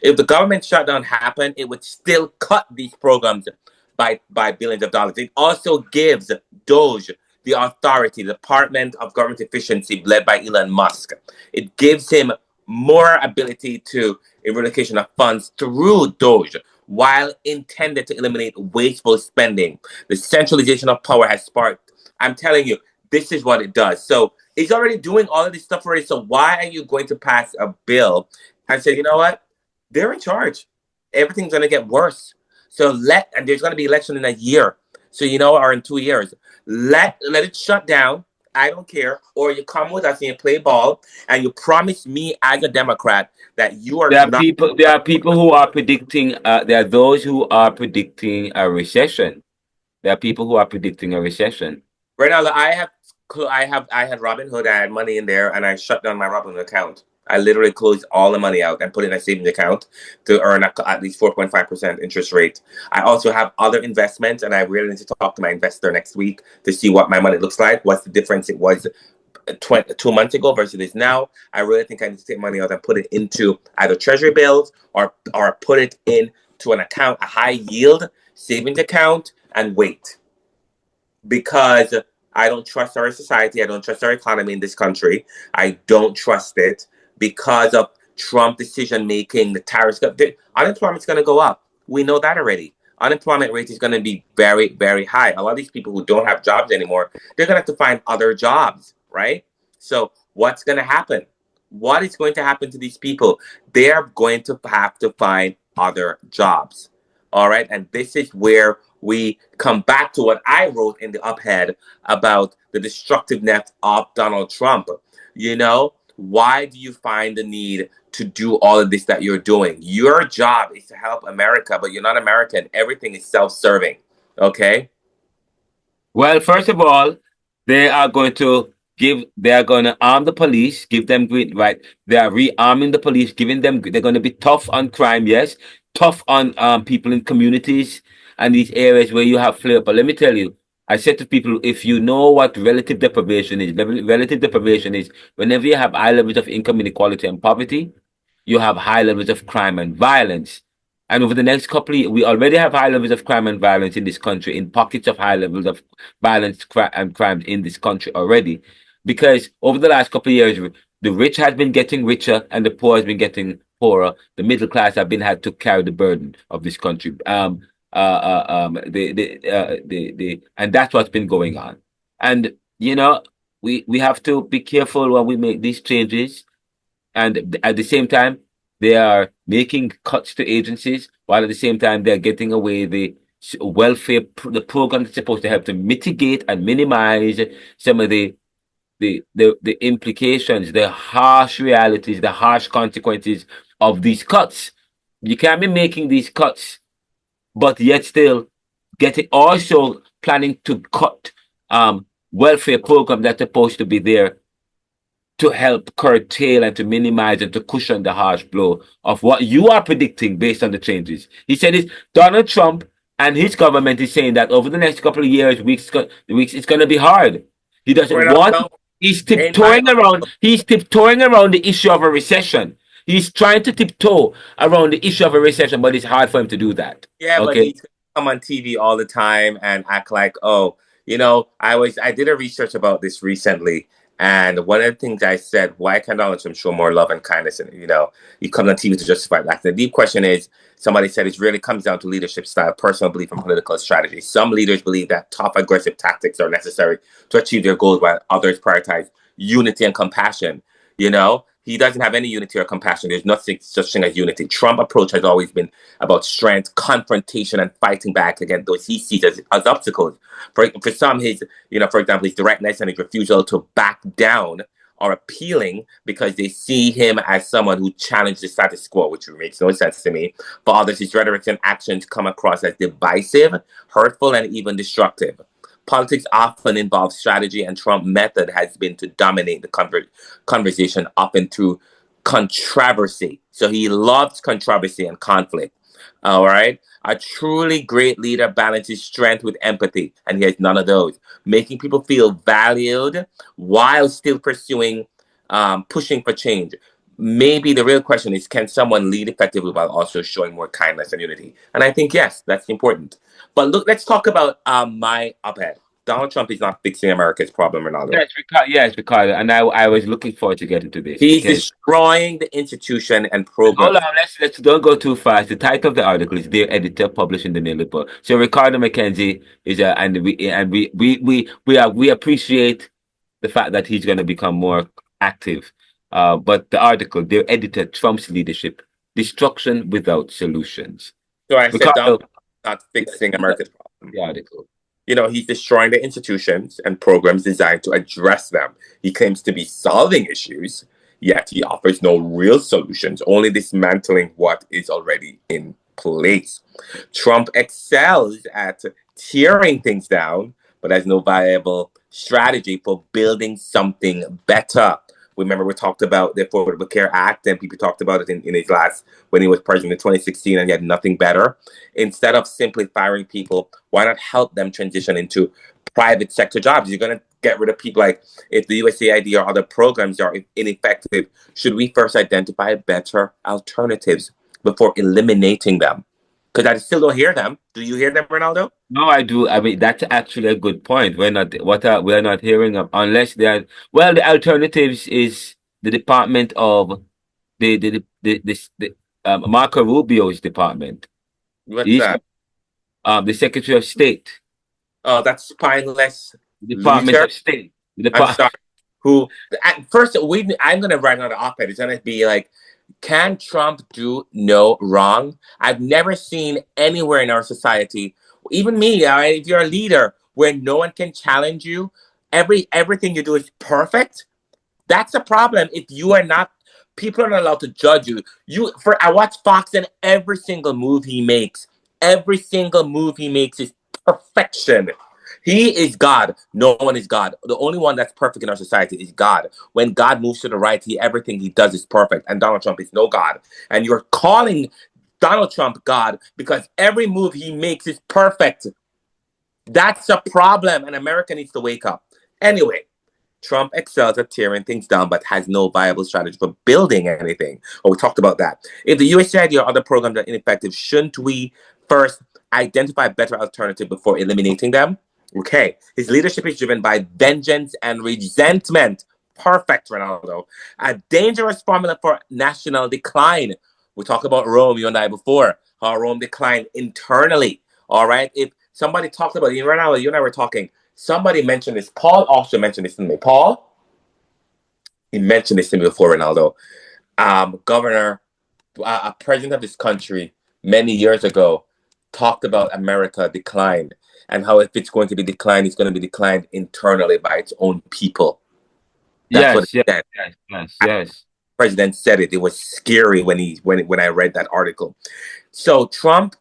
If the government shutdown happened, it would still cut these programs by billions of dollars. It also gives DOGE the authority, the Department of Government Efficiency, led by Elon Musk. It gives him more ability to eradication of funds through DOGE, while intended to eliminate wasteful spending. The centralization of power has sparked. I'm telling you, this is what it does. So he's already doing all of this stuff already. So why are you going to pass a bill and say, you know what? They're in charge. Everything's going to get worse. So and there's going to be election in a year. So, or in 2 years. Let it shut down. I don't care. Or you come with us and you play ball and you promise me as a Democrat that you are There are people who are predicting, there are those who are predicting a recession. There are people who are predicting a recession. Renaldo, I had Robinhood. I had money in there, and I shut down my Robinhood account. I literally closed all the money out and put it in a savings account to earn at least 4.5% interest rate. I also have other investments, and I really need to talk to my investor next week to see what my money looks like. What's the difference it was 2 months ago versus this now? I really think I need to take money out and put it into either treasury bills or put it into an account, a high yield savings account, and wait. Because I don't trust our society. I don't trust our economy in this country. I don't trust it because of Trump decision making. The tariffs, unemployment's going to go up. We know that already. Unemployment rate is going to be very, very high. A lot of these people who don't have jobs anymore, they're going to have to find other jobs, right? So what's going to happen? What is going to happen to these people? They're going to have to find other jobs. All right. And this is where we come back to what I wrote in the op-ed about the destructiveness of Donald Trump. Why do you find the need to do all of this that you're doing? Your job is to help America, but you're not American. Everything is self-serving. Okay? Well, first of all, they are going to arm the police, give them green, right? They are rearming the police, they're going to be tough on crime, yes, tough on people in communities and these areas where you have flare. But let me tell you, I said to people, if you know what relative deprivation is whenever you have high levels of income inequality and poverty, you have high levels of crime and violence. And over the next couple of years, we already have high levels of crime and violence in this country, in pockets of high levels of violence and crime in this country already. Because over the last couple of years, the rich has been getting richer and the poor has been getting poorer. The middle class have been had to carry the burden of this country. And that's what's been going on. And we have to be careful when we make these changes. And at the same time, they are making cuts to agencies, while at the same time they're getting away the program that's supposed to help to mitigate and minimize some of the implications, the harsh realities, the harsh consequences of these cuts. You can't be making these cuts, but yet still also planning to cut welfare program that's supposed to be there to help curtail and to minimize and to cushion the harsh blow of what you are predicting based on the changes. He said this, Donald Trump and his government is saying that over the next couple of years, weeks, it's going to be hard. He doesn't want, he's tiptoeing around the issue of a recession. He's trying to tiptoe around the issue of a recession, but it's hard for him to do that. Yeah, but Okay. he's gonna come on TV all the time and act like, oh, I did a research about this recently, and one of the things I said, why can Donald Trump show more love and kindness? And he comes on TV to justify that. The deep question is, somebody said it really comes down to leadership style, personal belief, and political strategy. Some leaders believe that tough, aggressive tactics are necessary to achieve their goals, while others prioritize unity and compassion. He doesn't have any unity or compassion. There's nothing such thing as unity. Trump approach has always been about strength, confrontation, and fighting back against those he sees as obstacles. For some, for example, his directness and his refusal to back down are appealing because they see him as someone who challenged the status quo, which makes no sense to me. For others, his rhetoric and actions come across as divisive, hurtful, and even destructive. Politics often involves strategy, and Trump's method has been to dominate the conversation up and through controversy. So he loves controversy and conflict. All right. A truly great leader balances strength with empathy, and he has none of those, making people feel valued while still pushing for change. Maybe the real question is, can someone lead effectively while also showing more kindness and unity? And I think, yes, that's important. But look, let's talk about my op-ed. Donald Trump is not fixing America's problem, Renaldo. Yes, Ricardo. And I was looking forward to getting to this. He's destroying the institution and program. Hold on, let's don't go too fast. The title of the article is "Dear Editor, published in the Neoliberal." So Ricardo McKenzie is we appreciate the fact that he's going to become more active. But the article, "Dear Editor, Trump's leadership, destruction without solutions." So I said Donald not fixing America's problem. The article. He's destroying the institutions and programs designed to address them. He claims to be solving issues, yet he offers no real solutions, only dismantling what is already in place. Trump excels at tearing things down, but has no viable strategy for building something better. Remember, we talked about the Affordable Care Act, and people talked about it in his last, when he was president in 2016, and he had nothing better. Instead of simply firing people, why not help them transition into private sector jobs? You're going to get rid of people. Like, if the USAID or other programs are ineffective, should we first identify better alternatives before eliminating them? Because I still don't hear them. Do you hear them, Renaldo? No, I do. I mean, that's actually a good point. We're not hearing them unless they are. Well, the alternatives is the Department of the Marco Rubio's department. What's that? The Secretary of State. Oh, that's spineless. Department of State. I'm sorry. First, I'm going to write another op-ed. It's going to be like, can Trump do no wrong? I've never seen anywhere in our society, even me, if you're a leader, where no one can challenge you, everything you do is perfect. That's a problem. If you are not, people are not allowed to judge you. I watch Fox, and every single move he makes is perfection. He is God. No one is God. The only one that's perfect in our society is God. When God moves to the right, everything he does is perfect. And Donald Trump is no God. And you're calling Donald Trump God because every move he makes is perfect. That's a problem. And America needs to wake up. Anyway, Trump excels at tearing things down, but has no viable strategy for building anything. We talked about that. If the USAID or other programs are ineffective, shouldn't we first identify a better alternative before eliminating them? Okay, his leadership is driven by vengeance and resentment. Perfect, Renaldo. A dangerous formula for national decline. We talked about Rome, you and I, before, how Rome declined internally. All right, if somebody talked about it, Renaldo, you and I were talking, somebody mentioned this. Paul also mentioned this to me. Paul? He mentioned this to me before, Renaldo. A president of this country many years ago talked about America declined, and how if it's going to be declined, it's going to be declined internally by its own people. That's what it said. Yes. The president said it. It was scary when I read that article. So Trump.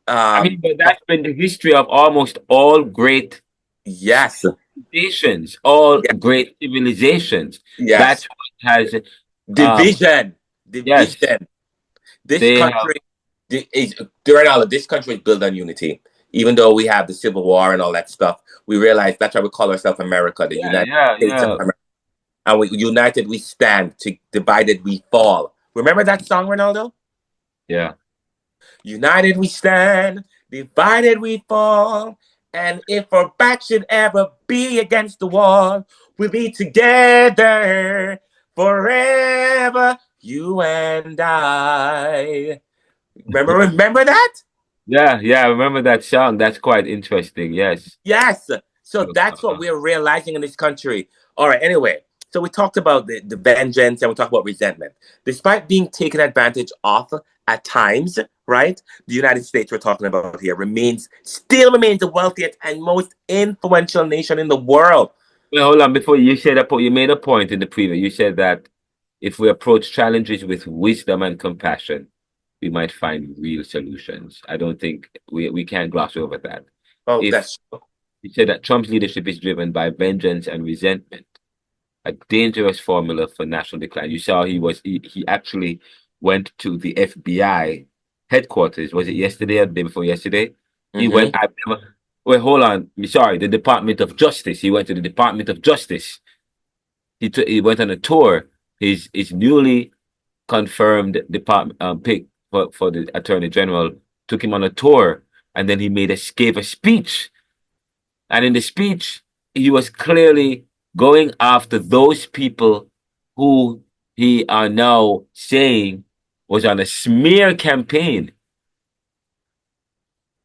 But that's been the history of almost all great. Yes. Nations, all Yeah. great civilizations. That's Yes. what has, Division. yes, Division. This they have, country is during all of this country is built on unity. Even though we have the Civil War and all that stuff, we realize that's why we call ourselves America, the yeah, United yeah, States of yeah, America. And we united we stand, to divided we fall. Remember that song, Ronaldo? yeah. United we stand, divided we fall. And if our back should ever be against the wall, we'll be together forever, you and I. Remember that? Yeah, yeah, I remember that song. That's quite interesting. Yes. Yes. So that's what we're realizing in this country. All right, anyway. So we talked about the vengeance and we talked about resentment. Despite being taken advantage of at times, right? The United States we're talking about here still remains the wealthiest and most influential nation in the world. Well, hold on. Before you said that, you made a point in the preview. You said that if we approach challenges with wisdom and compassion, we might find real solutions. I don't think we can't gloss over that. Oh, If that's true. you said that Trump's leadership is driven by vengeance and resentment, a dangerous formula for national decline. You saw he actually went to the FBI headquarters. Was it yesterday or the day before yesterday? He went. Wait, hold on. Sorry, the Department of Justice. He went to the Department of Justice. He went on a tour. His newly confirmed department pick for the Attorney General took him on a tour, and then he gave a speech. And in the speech, he was clearly going after those people who he are now saying was on a smear campaign.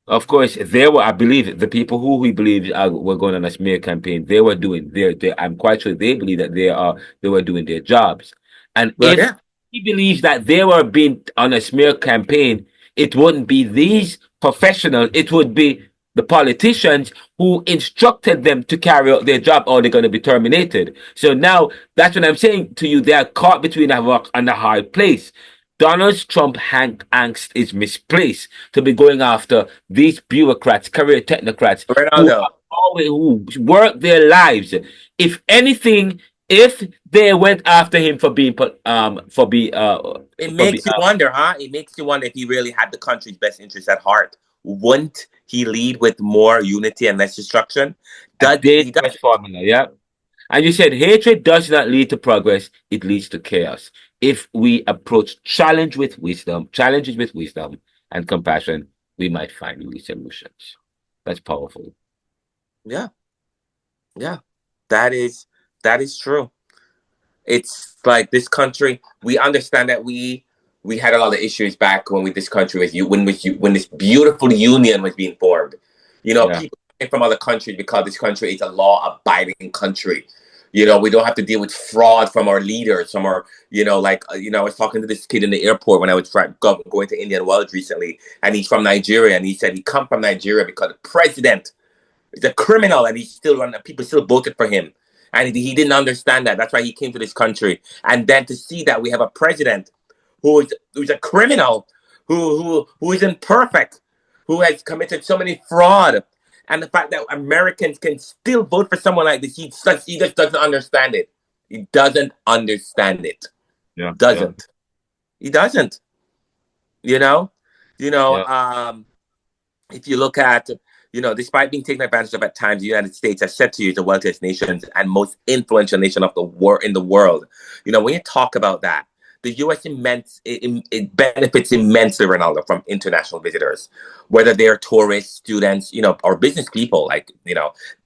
Of course, I believe, the people who we believe were going on a smear campaign, they were doing I'm quite sure they believe that they were doing their jobs. And Well, if yeah. he believes that they were being on a smear campaign, it wouldn't be these professionals, it would be the politicians who instructed them to carry out their job, or they're going to be terminated. So now that's what I'm saying to you. They are caught between a rock and a hard place. Donald Trump angst is misplaced to be going after these bureaucrats, career technocrats Ronaldo, who work their lives. If anything, if they went after him for being it makes you wonder, huh? It makes you wonder if he really had the country's best interests at heart. Wouldn't he lead with more unity and less destruction? He does. dangerous formula, yeah. And you said hatred does not lead to progress, it leads to chaos. If we approach challenges with wisdom and compassion, we might find new solutions. That's powerful. Yeah, yeah, that is true. It's like this country. We understand that we had a lot of issues back when this country was when this beautiful union was being formed. Yeah. People came from other countries because this country is a law-abiding country. We don't have to deal with fraud from our leaders, from our, I was talking to this kid in the airport when I was going to Indian Wells recently, and he's from Nigeria, and he said he come from Nigeria because the president is a criminal, and people still voted for him. And he didn't understand that. That's why he came to this country. And then to see that we have a president who's a criminal, who isn't perfect, who has committed so many fraud, and the fact that Americans can still vote for someone like this, he just doesn't understand it. He doesn't understand it. Yeah. Doesn't. Yeah. He doesn't. You know? Yeah. If you look at, despite being taken advantage of at times, the United States, as said to you, is the wealthiest nation and most influential nation of in the world. When you talk about that, the U.S. it benefits immensely, Ronaldo, from international visitors, whether they're tourists, students, or business people.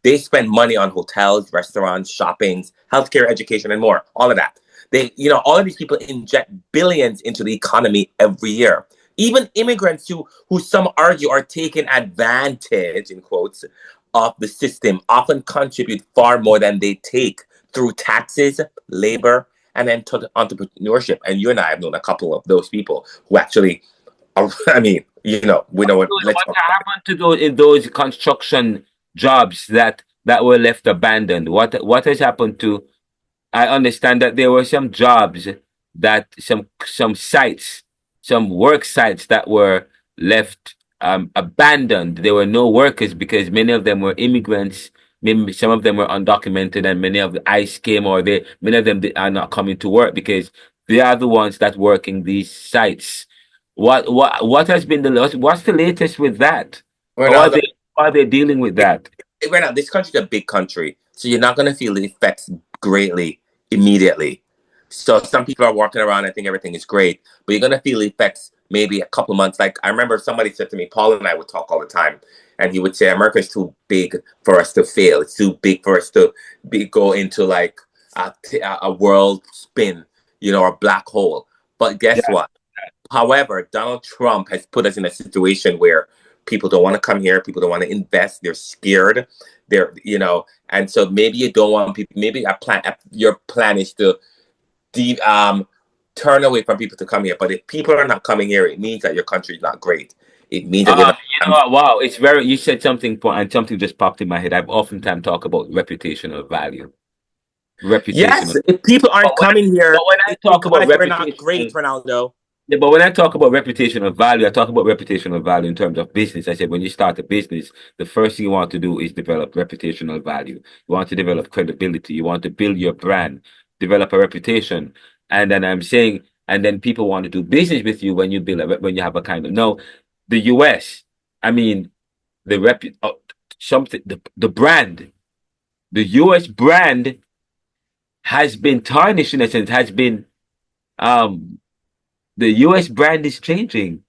They spend money on hotels, restaurants, shoppings, healthcare, education, and more. All of that. All of these people inject billions into the economy every year. Even immigrants who some argue are taking advantage, in quotes, of the system often contribute far more than they take through taxes, labor, and then entrepreneurship. And you and I have known a couple of those people who actually are, we know what. What happened to those construction jobs that were left abandoned? What has happened to? I understand that there were some jobs that some sites, some work sites that were left abandoned. There were no workers because many of them were immigrants maybe some of them were undocumented, and many of the ICE came, or many of them are not coming to work because they are the ones that work in these sites. What has been what's the latest with that? Ronaldo, How are they dealing with that? right now, this country's a big country, so you're not going to feel the effects greatly immediately. So some people are walking around and think everything is great, but you're going to feel the effects maybe a couple months. Like I remember somebody said to me, Paul and I would talk all the time, and he would say, America is too big for us to fail. It's too big for us to go into like a world spin, or a black hole. But guess what? However, Donald Trump has put us in a situation where people don't want to come here. People don't want to invest. They're scared. And so maybe you don't want people. Maybe your plan is to turn away from people to come here. But if people are not coming here, it means that your country is not great. It means that you know what? Wow, it's very. You said something, and something just popped in my head. I've oftentimes talked about reputational value. Yes, if people aren't coming here, but when I talk about we're not great, Renaldo. Yeah, but when I talk about reputational value, I talk about reputational value in terms of business. I said when you start a business, the first thing you want to do is develop reputational value. You want to develop credibility. You want to build your brand, develop a reputation. And then and then people want to do business with you when you when you have a kind of the US. I mean, the brand, the US brand has been tarnished in a sense. The US brand is changing.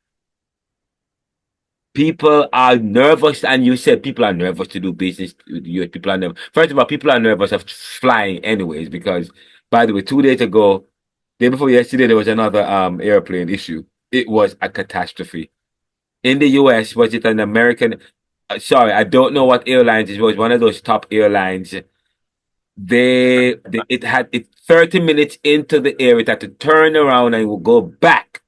People are nervous, and you said people are nervous to do business with the US. People are nervous. First of all, people are nervous of flying anyways, because, by the way, 2 days ago, day before yesterday, there was another airplane issue. It was a catastrophe. In the US, was it an American? Sorry, I don't know what airlines it was. One of those top airlines. It had 30 minutes into the air. It had to turn around and will go back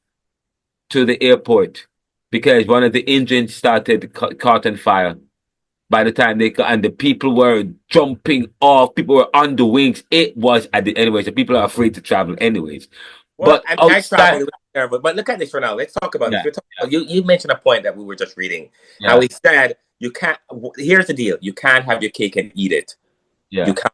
to the airport because one of the engines started caught on fire. By the time and the people were jumping off, people were on the wings. It was anyway. So people are afraid to travel anyways. Well, but I traveled, but look at this for now. Let's talk about this. You mentioned a point that we were just reading. How we said you can't. Here's the deal: you can't have your cake and eat it. Yeah. You can't.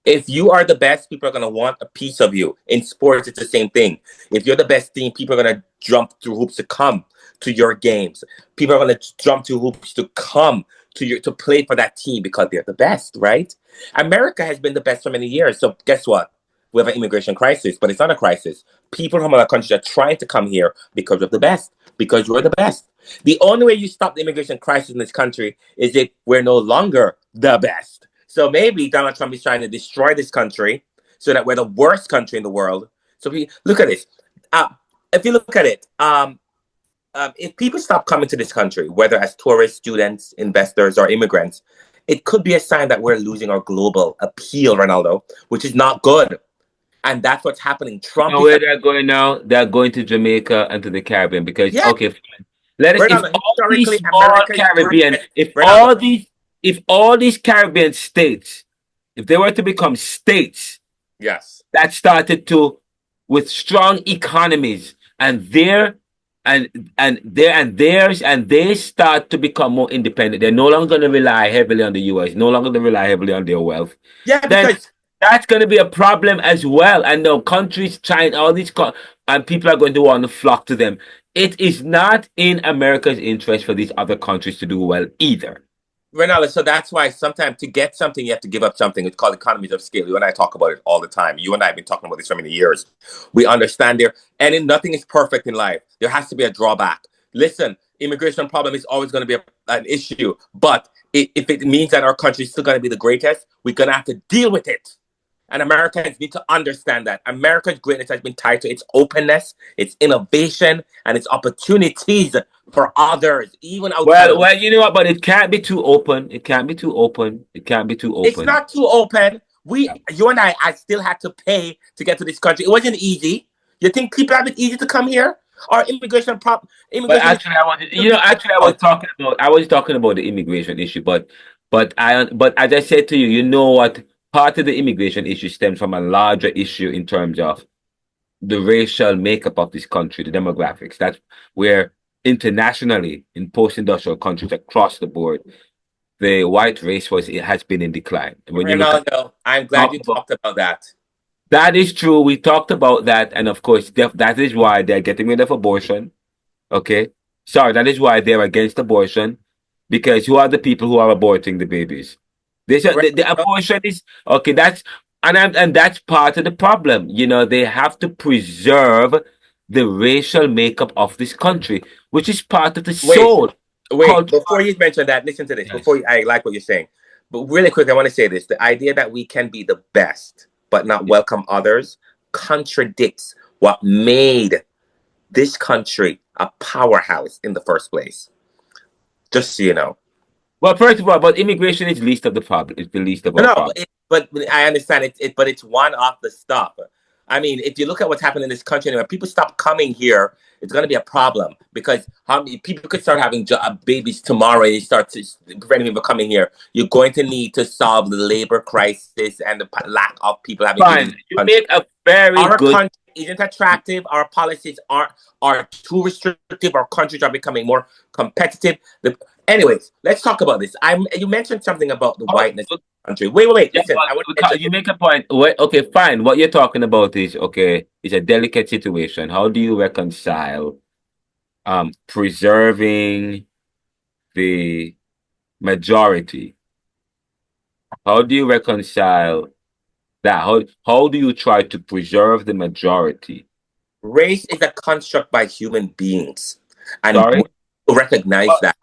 If you are the best, people are going to want a piece of you. In sports, it's the same thing. If you're the best team, people are going to jump through hoops to come to your games. People are going to jump through hoops to come to play for that team because they're the best, right? America has been the best for many years. So guess what? We have an immigration crisis, but it's not a crisis. People from other countries are trying to come here because of the best, because you're the best. The only way you stop the immigration crisis in this country is if we're no longer the best. So maybe Donald Trump is trying to destroy this country so that we're the worst country in the world. So look at this. If you look at it, if people stop coming to this country, whether as tourists, students, investors, or immigrants, it could be a sign that we're losing our global appeal, Renaldo, which is not good. And that's what's happening. Trump. You know where they're going now? They're going to Jamaica and to the Caribbean because okay, let us. If all these Caribbean states, if they were to become states, that started to with strong economies and they start to become more independent. They're no longer going to rely heavily on the US, no longer going to rely heavily on their wealth. Yeah, because that's going to be a problem as well. And the countries trying and people are going to want to flock to them. It is not in America's interest for these other countries to do well either. Renaldo, so that's why sometimes to get something, you have to give up something. It's called economies of scale. You and I talk about it all the time. You and I have been talking about this for many years. We understand nothing is perfect in life. There has to be a drawback. Listen, immigration problem is always going to be an issue. But if it means that our country is still going to be the greatest, we're going to have to deal with it. And Americans need to understand that America's greatness has been tied to its openness, its innovation, and its opportunities for others, even outside. Well, you know what? But it can't be too open. It can't be too open. It can't be too open. It's not too open. You and I still had to pay to get to this country. It wasn't easy. You think people have it easy to come here? Our immigration problem. But actually, I was talking about the immigration issue. But as I said to you, you know what? Part of the immigration issue stems from a larger issue in terms of the racial makeup of this country, the demographics. That's where internationally, in post-industrial countries across the board, the white race has been in decline. When you look Renaldo, I'm glad you talked about that. That is true. We talked about that, and of course, that is why they're getting rid of abortion. Okay, sorry, that is why they're against abortion, because who are the people who are aborting the babies? The abortion is okay. And that's part of the problem. You know, they have to preserve the racial makeup of this country, which is part of the soul. Wait, before you mention that, listen to this. Yes. I like what you're saying, but really quick, I want to say this: the idea that we can be the best but not welcome others contradicts what made this country a powerhouse in the first place. Just so you know. Well, first of all, but immigration is least of the problem. It's the least of our problem. But I understand it. But it's one of the stuff. I mean, if you look at what's happening in this country, when people stop coming here, it's going to be a problem, because how many people could start having babies tomorrow and you start to prevent people coming here. You're going to need to solve the labor crisis and the lack of people having. Fine, you make a very our good. Country isn't attractive. Our policies are too restrictive. Our countries are becoming more competitive. Anyways, let's talk about this. You mentioned something about the whiteness of the country. Wait. Yeah, listen, you make a point. Wait, okay, fine. What you're talking about is it's a delicate situation. How do you reconcile preserving the majority? How do you reconcile that? How do you try to preserve the majority? Race is a construct by human beings, and recognize that.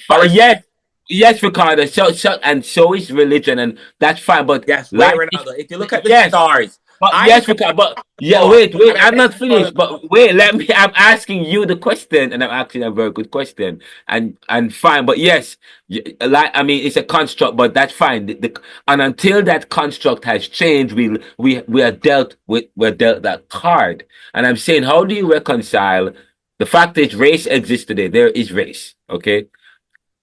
Fine. Yes, Ricardo. So is religion, and that's fine. But yes, Renaldo, if you look at the stars. Ricardo. But wait. I'm not finished. But wait, let me. I'm asking you the question, and I'm asking a very good question. And fine. But yes, it's a construct, but that's fine. And until that construct has changed, we are dealt that card. And I'm saying, how do you reconcile the fact that race exists today? There is race, okay,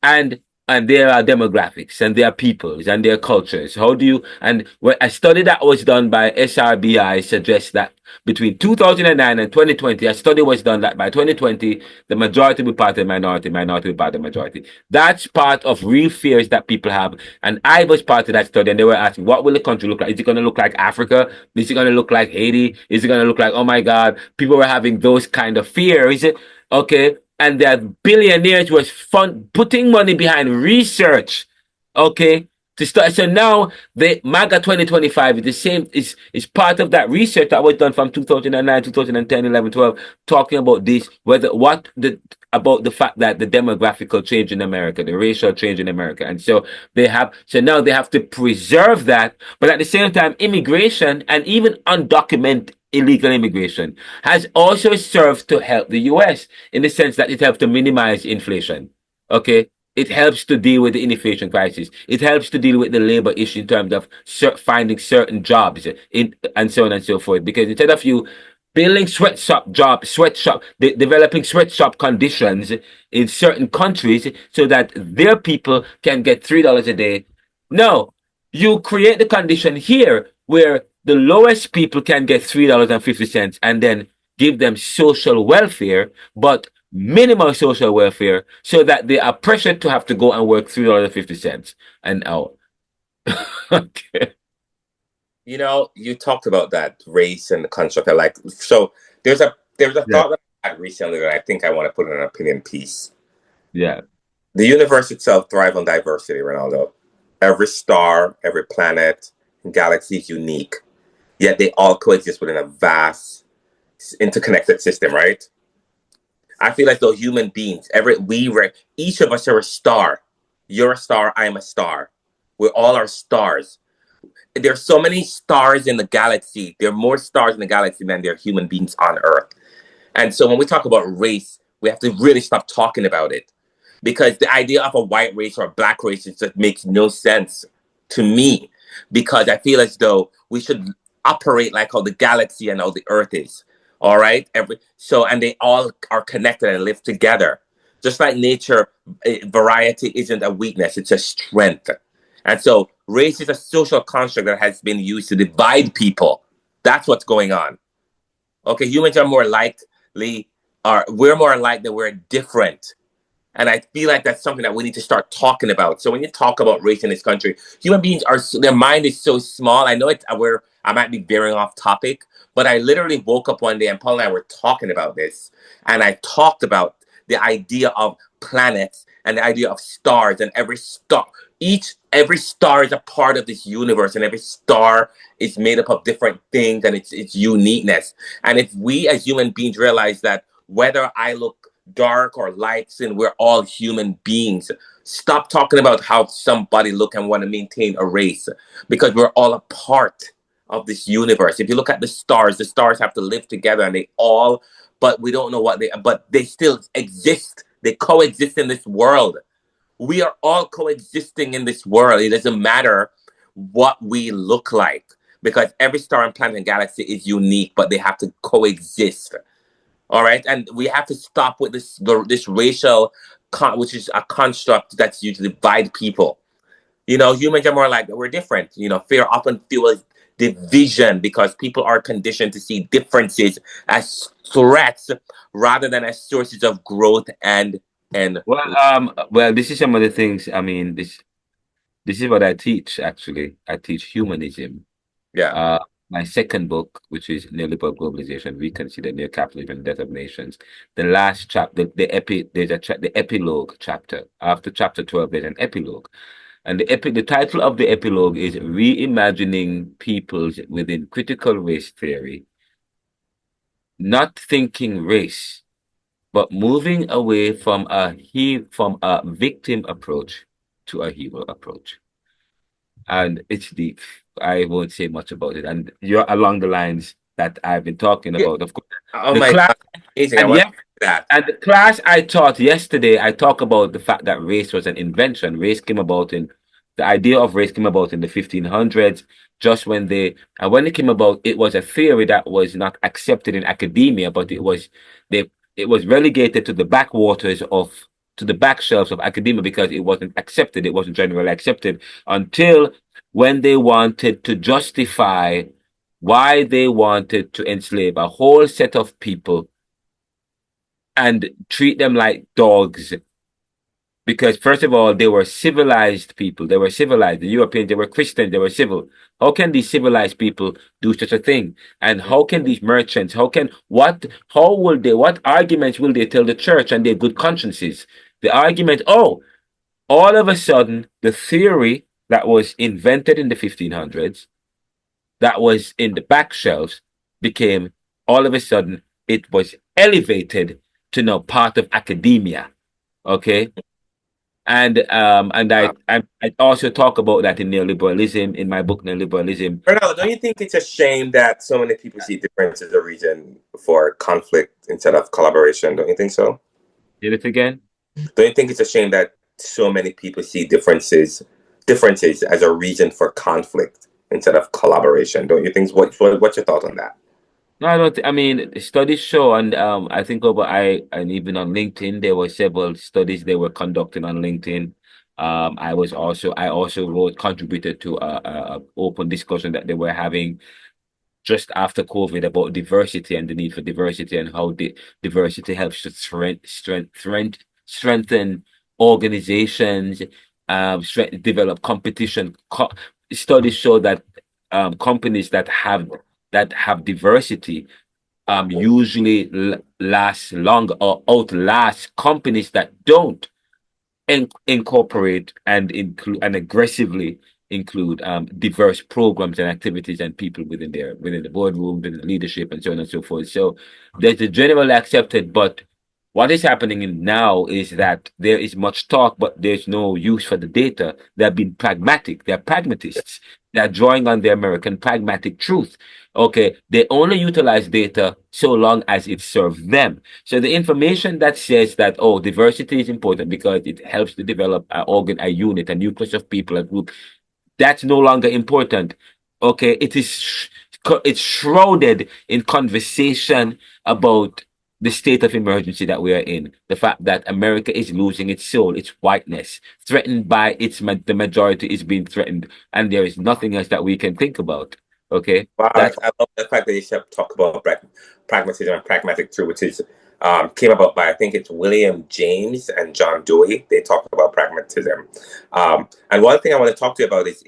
and there are demographics, and there are peoples, and there are cultures. How do you, and a study that was done by SRBI suggests that between 2009 and 2020, a study was done that by 2020, the majority will be part of the minority will be part of the majority. That's part of real fears that people have. And I was part of that study, and they were asking, what will the country look like? Is it going to look like Africa? Is it going to look like Haiti? Is it going to look like, oh my God, people were having those kind of fears. Okay. And that billionaires was putting money behind research, okay, to start. So now the MAGA 2025 is the same, is part of that research that was done from 2009, 2010, 11, 12, talking about this, about the fact that the demographical change in America, the racial change in America. And so now they have to preserve that, but at the same time, immigration and even undocumented illegal immigration has also served to help the US in the sense that it helps to minimize inflation. Okay. It helps to deal with the inflation crisis. It helps to deal with the labor issue in terms of finding certain jobs and so on and so forth. Because instead of you building developing sweatshop conditions in certain countries so that their people can get $3 a day. No, you create the condition here where the lowest people can get $3.50 and then give them social welfare, but minimal social welfare, so that they are pressured to have to go and work $3.50 an hour. Okay. You know, you talked about that race and the construct. So there's a thought that I had recently that I think I want to put in an opinion piece. Yeah. The universe itself thrives on diversity, Renaldo. Every star, every planet, galaxy is unique. Yet they all coexist within a vast, interconnected system, right? I feel like those human beings, each of us are a star. You're a star, I'm a star. We all are stars. There's so many stars in the galaxy. There are more stars in the galaxy than there are human beings on Earth. And so when we talk about race, we have to really stop talking about it. Because the idea of a white race or a black race just makes no sense to me. Because I feel as though we should operate like how the galaxy and how the Earth is. All right? And they all are connected and live together. Just like nature, variety isn't a weakness, it's a strength. And so race is a social construct that has been used to divide people. That's what's going on. Okay, humans are more likely, we're more alike than we're different. And I feel like that's something that we need to start talking about. So when you talk about race in this country, human beings are, their mind is so small. I know I might be veering off topic, but I literally woke up one day and Paul and I were talking about this. And I talked about the idea of planets and the idea of stars, and every star is a part of this universe, and every star is made up of different things and its uniqueness. And if we as human beings realize that whether I look dark or light skin, we're all human beings. Stop talking about how somebody look and want to maintain a race, because we're all a part of this universe. If you look at the stars have to live together, and but we don't know but they still exist. They coexist in this world. We are all coexisting in this world. It doesn't matter what we look like, because every star and planet and galaxy is unique, but they have to coexist. All right, and we have to stop with this racial, which is a construct that's used to divide people. Humans are more like, we're different. Fear often fuels division because people are conditioned to see differences as threats rather than as sources of growth and. Well, this is some of the things. I mean, this is what I teach. Actually, I teach humanism. Yeah. My second book, which is Neoliberal Globalization, Reconsider Neo-Capitalism and Death of Nations. The last chapter, the epilogue chapter. After chapter 12, there's an epilogue. And the title of the epilogue is Reimagining Peoples Within Critical Race Theory. Not thinking race, but moving away from a victim approach to a hero approach. And it's deep. I won't say much about it. And you're along the lines that I've been talking about. Of course, oh my God, amazing! And the class I taught yesterday, I talk about the fact that race was an invention. The idea of race came about in the 1500s, just when it came about, it was a theory that was not accepted in academia, but it was relegated to the to the back shelves of academia because it wasn't accepted. It wasn't generally accepted until when they wanted to justify why they wanted to enslave a whole set of people and treat them like dogs. Because first of all, they were civilized people. They were civilized. The Europeans, they were Christians. They were civil. How can these civilized people do such a thing? And how can these merchants? What arguments will they tell the church and their good consciences? The argument, all of a sudden, the theory that was invented in the 1500s, that was in the back shelves, became all of a sudden it was elevated to now part of academia. Okay. And I also talk about that in neoliberalism, in my book Neoliberalism. Renaldo, don't you think it's a shame that so many people see difference as a reason for conflict instead of collaboration? Don't you think so? Did it again? Don't you think it's a shame that so many people see differences as a reason for conflict instead of collaboration? Don't you think? What's your thought on that? No, I don't. I mean, studies show, and I think and even on LinkedIn, there were several studies they were conducting on LinkedIn. I also contributed to a open discussion that they were having just after COVID about diversity and the need for diversity and how diversity helps to strengthen organizations, develop competition. Studies show that companies that have diversity usually last longer or outlast companies that don't incorporate and include and aggressively include diverse programs and activities and people within the boardroom, within the leadership, and so on and so forth. So there's a generally accepted, but what is happening now is that there is much talk, but there's no use for the data. They're being pragmatic. They're pragmatists. They're drawing on the American pragmatic truth. Okay, they only utilize data so long as it serves them. So the information that says that, diversity is important because it helps to develop a unit, a nucleus of people, a group, that's no longer important. Okay, it's shrouded in conversation about the state of emergency that we are in, the fact that America is losing its soul, its whiteness, threatened by the majority is being threatened, and there is nothing else that we can think about. Okay, wow, I love the fact that you talk about pragmatism and pragmatic truth, which is came about by, I think it's William James and John Dewey. They talk about pragmatism. And one thing I want to talk to you about is,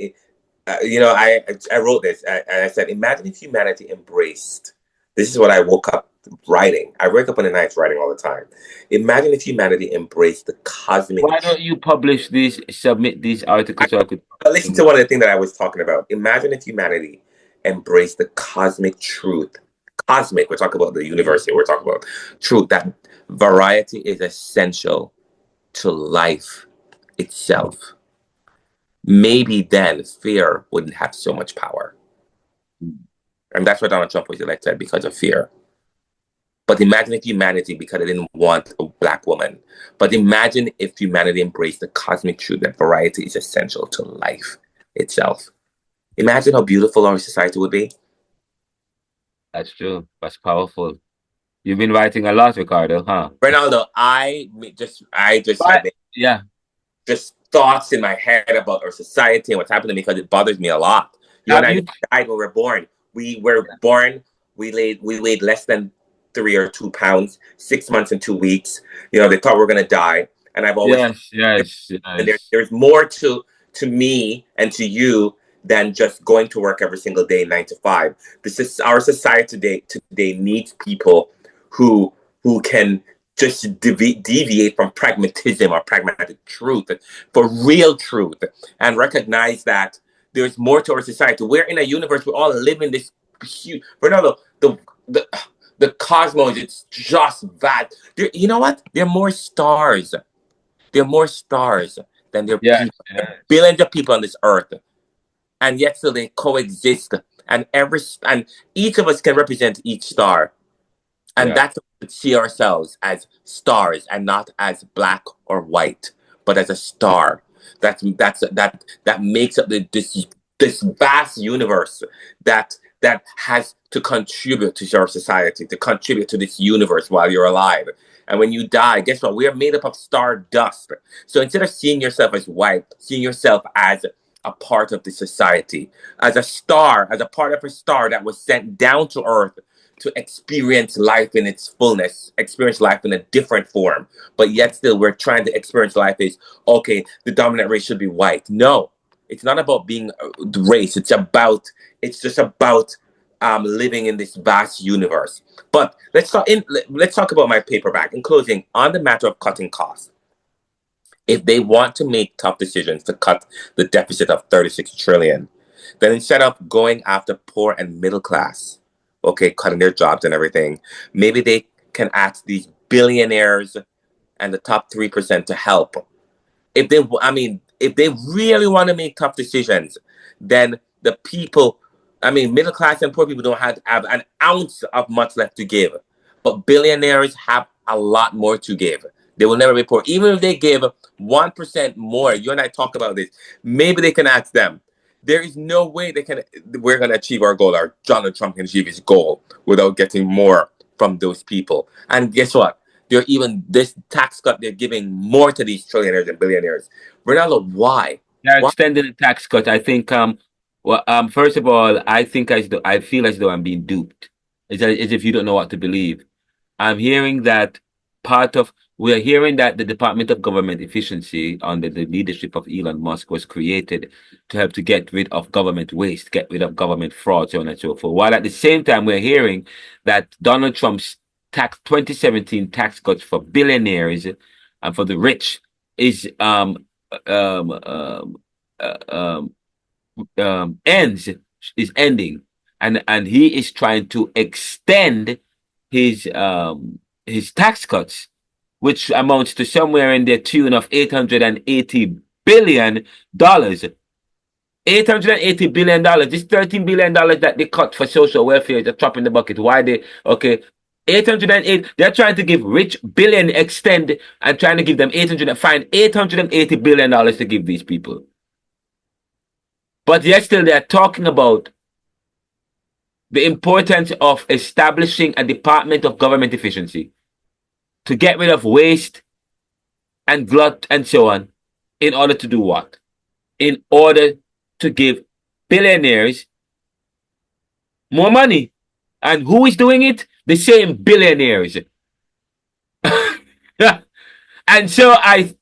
I wrote this and I said, imagine if humanity embraced, this is what I woke up writing. I wake up in the nights writing all the time. Imagine if humanity embraced the cosmic. Why don't you publish these, submit these articles so I could listen to one of the things that I was talking about. Imagine if humanity embraced the cosmic truth. Cosmic, we're talking about the universe here. We're talking about truth, that variety is essential to life itself. Maybe then fear wouldn't have so much power. And that's why Donald Trump was elected, because of fear. But imagine if humanity, because they didn't want a black woman, but imagine if humanity embraced the cosmic truth that variety is essential to life itself. Imagine how beautiful our society would be. That's true. That's powerful. You've been writing a lot, Ricardo, huh? Renaldo, I just had just thoughts in my head about our society and what's happening, because it bothers me a lot. You and I died when we were born. We were born, we weighed less than 3 or 2 pounds, 6 months and 2 weeks. They thought we were gonna die. And I've always and there's more to me and to you than just going to work every single day 9 to 5. This is our society today needs people who can just deviate from pragmatism or pragmatic truth for real truth, and recognize that there's more to our society. We're in a universe, we all live in this huge, Renaldo, the cosmos, it's just vast. You know what? There are more stars. There are more stars than there are people. There are billions of people on this earth, and yet still they coexist. And each of us can represent each star. And that's what we see ourselves, as stars, and not as black or white, but as a star. That makes up this vast universe that has to contribute to your society, to contribute to this universe while you're alive. And when you die, guess what? We are made up of star dust. So instead of seeing yourself as white, seeing yourself as a part of the society, as a star, as a part of a star that was sent down to earth to experience life in its fullness, experience life in a different form. But yet still we're trying to experience life as, okay, the dominant race should be white. No, it's not about being the race. It's just about living in this vast universe. But let's talk about my paperback. In closing, on the matter of cutting costs, if they want to make tough decisions to cut the deficit of 36 trillion, then instead of going after poor and middle class, okay, cutting their jobs and everything, maybe they can ask these billionaires and the top 3% to help. If they really want to make tough decisions, then the people, middle class and poor people don't have an ounce of much left to give. But billionaires have a lot more to give. They will never be poor. Even if they give 1% more, you and I talk about this, maybe they can ask them. There is no way we're going to achieve our goal, or Donald Trump can achieve his goal without getting more from those people. And guess what? This tax cut, they're giving more to these trillionaires and billionaires. Renaldo, why? They're extending the tax cut. I think, first of all, I feel as though I'm being duped. It's as if you don't know what to believe. I'm hearing that we're hearing that the Department of Government Efficiency under the leadership of Elon Musk was created to help to get rid of government waste, get rid of government fraud, so on and so forth. While at the same time, we're hearing that Donald Trump's 2017 tax cuts for billionaires and for the rich is ending, and he is trying to extend his tax cuts, which amounts to somewhere in the tune of $880 billion. $880 billion. This $13 billion that they cut for social welfare is a drop in the bucket. Why okay? 808, they're trying to give rich billion extend and trying to give them $880 billion to give these people. But yet still they're talking about the importance of establishing a Department of Government Efficiency to get rid of waste and glut and so on. In order to do what? In order to give billionaires more money. And who is doing it? The same billionaires. And so I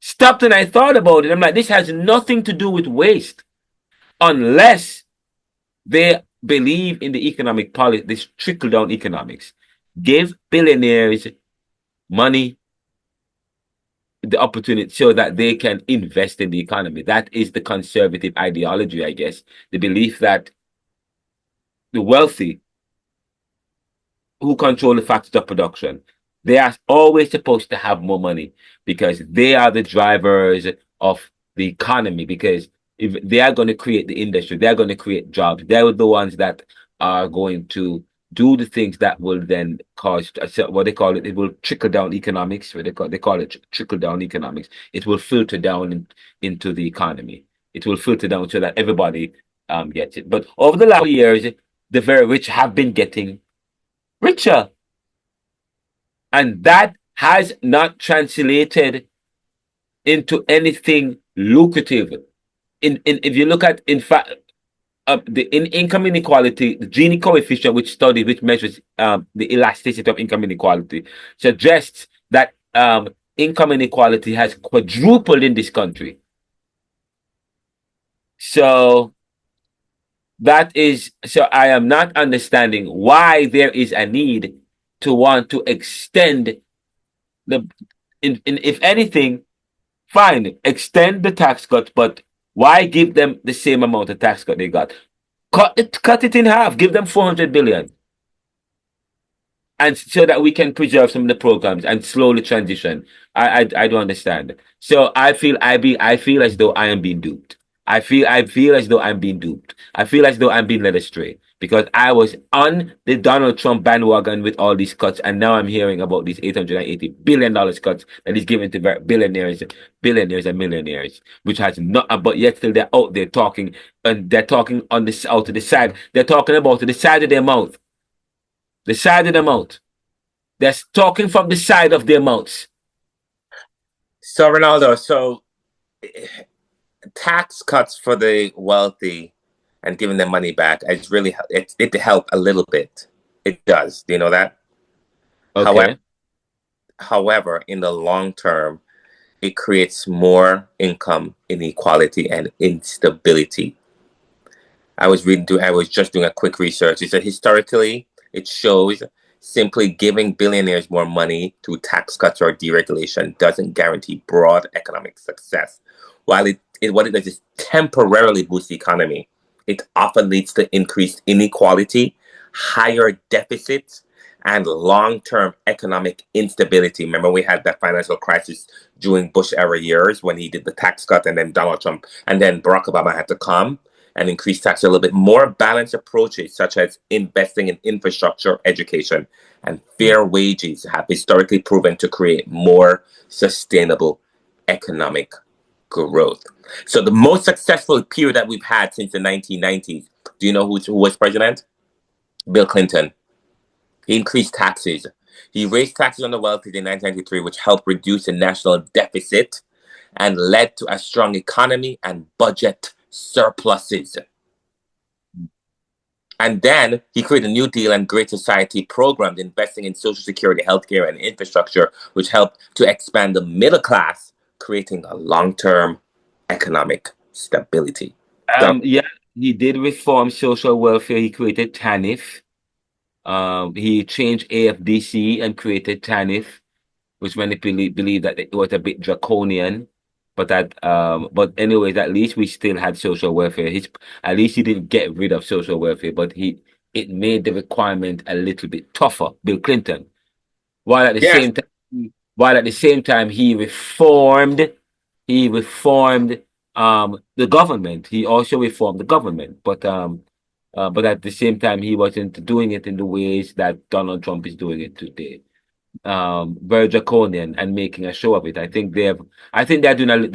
stopped and I thought about it. I'm like, this has nothing to do with waste unless they believe in the economic policy, this trickle down economics. Give billionaires money, the opportunity so that they can invest in the economy. That is the conservative ideology, I guess. The belief that the wealthy who control the factors of production, they are always supposed to have more money because they are the drivers of the economy. Because if they are going to create the industry, they're going to create jobs. They're the ones that are going to do the things that will then cause what they call it. It will trickle down economics. What they call it trickle down economics. It will filter down into the economy. It will filter down so that everybody gets it. But over the last years, the very rich have been getting richer. And that has not translated into anything lucrative. If you look at, in fact, the income inequality, the Gini coefficient, which measures the elasticity of income inequality, suggests that income inequality has quadrupled in this country. So I am not understanding why there is a need to want to extend if anything, fine, extend the tax cut, but why give them the same amount of tax cut they got? Cut it in half, give them 400 billion. And so that we can preserve some of the programs and slowly transition. I don't understand. So I feel as though I am being duped. I feel as though I'm being duped. I feel as though I'm being led astray because I was on the Donald Trump bandwagon with all these cuts, and now I'm hearing about these $880 billion cuts that he's giving to billionaires and millionaires, which has not. But yet still they're out there talking, and they're talking on this out to the side. They're talking about to the side of their mouth, the side of the mouth. They're talking from the side of their mouths. So Renaldo, tax cuts for the wealthy and giving them money back, it help a little bit. It does. Do you know that? Okay. However, in the long term, it creates more income inequality and instability. I was just doing a quick research. It said historically, it shows simply giving billionaires more money through tax cuts or deregulation doesn't guarantee broad economic success. While what it does is temporarily boost the economy, it often leads to increased inequality, higher deficits, and long-term economic instability. Remember, we had that financial crisis during Bush era years when he did the tax cut, and then Donald Trump, and then Barack Obama had to come and increase tax a little bit. More balanced approaches, such as investing in infrastructure, education, and fair wages, have historically proven to create more sustainable economic growth. So the most successful period that we've had since the 1990s, do you know who was president? Bill Clinton. He increased taxes. He raised taxes on the wealthy in 1993, which helped reduce the national deficit and led to a strong economy and budget surpluses. And then he created a New Deal and Great Society programs investing in Social Security, healthcare, and infrastructure, which helped to expand the middle class, creating a long-term economic stability. Yeah, he did reform social welfare. He created TANF. He changed AFDC and created TANF, which many believe that it was a bit draconian. But anyways, at least we still had social welfare. At least he didn't get rid of social welfare, but it made the requirement a little bit tougher. Bill Clinton, while at the same time he reformed the government. He also reformed the government, but at the same time he wasn't doing it in the ways that Donald Trump is doing it today. Very draconian and making a show of it. I think they're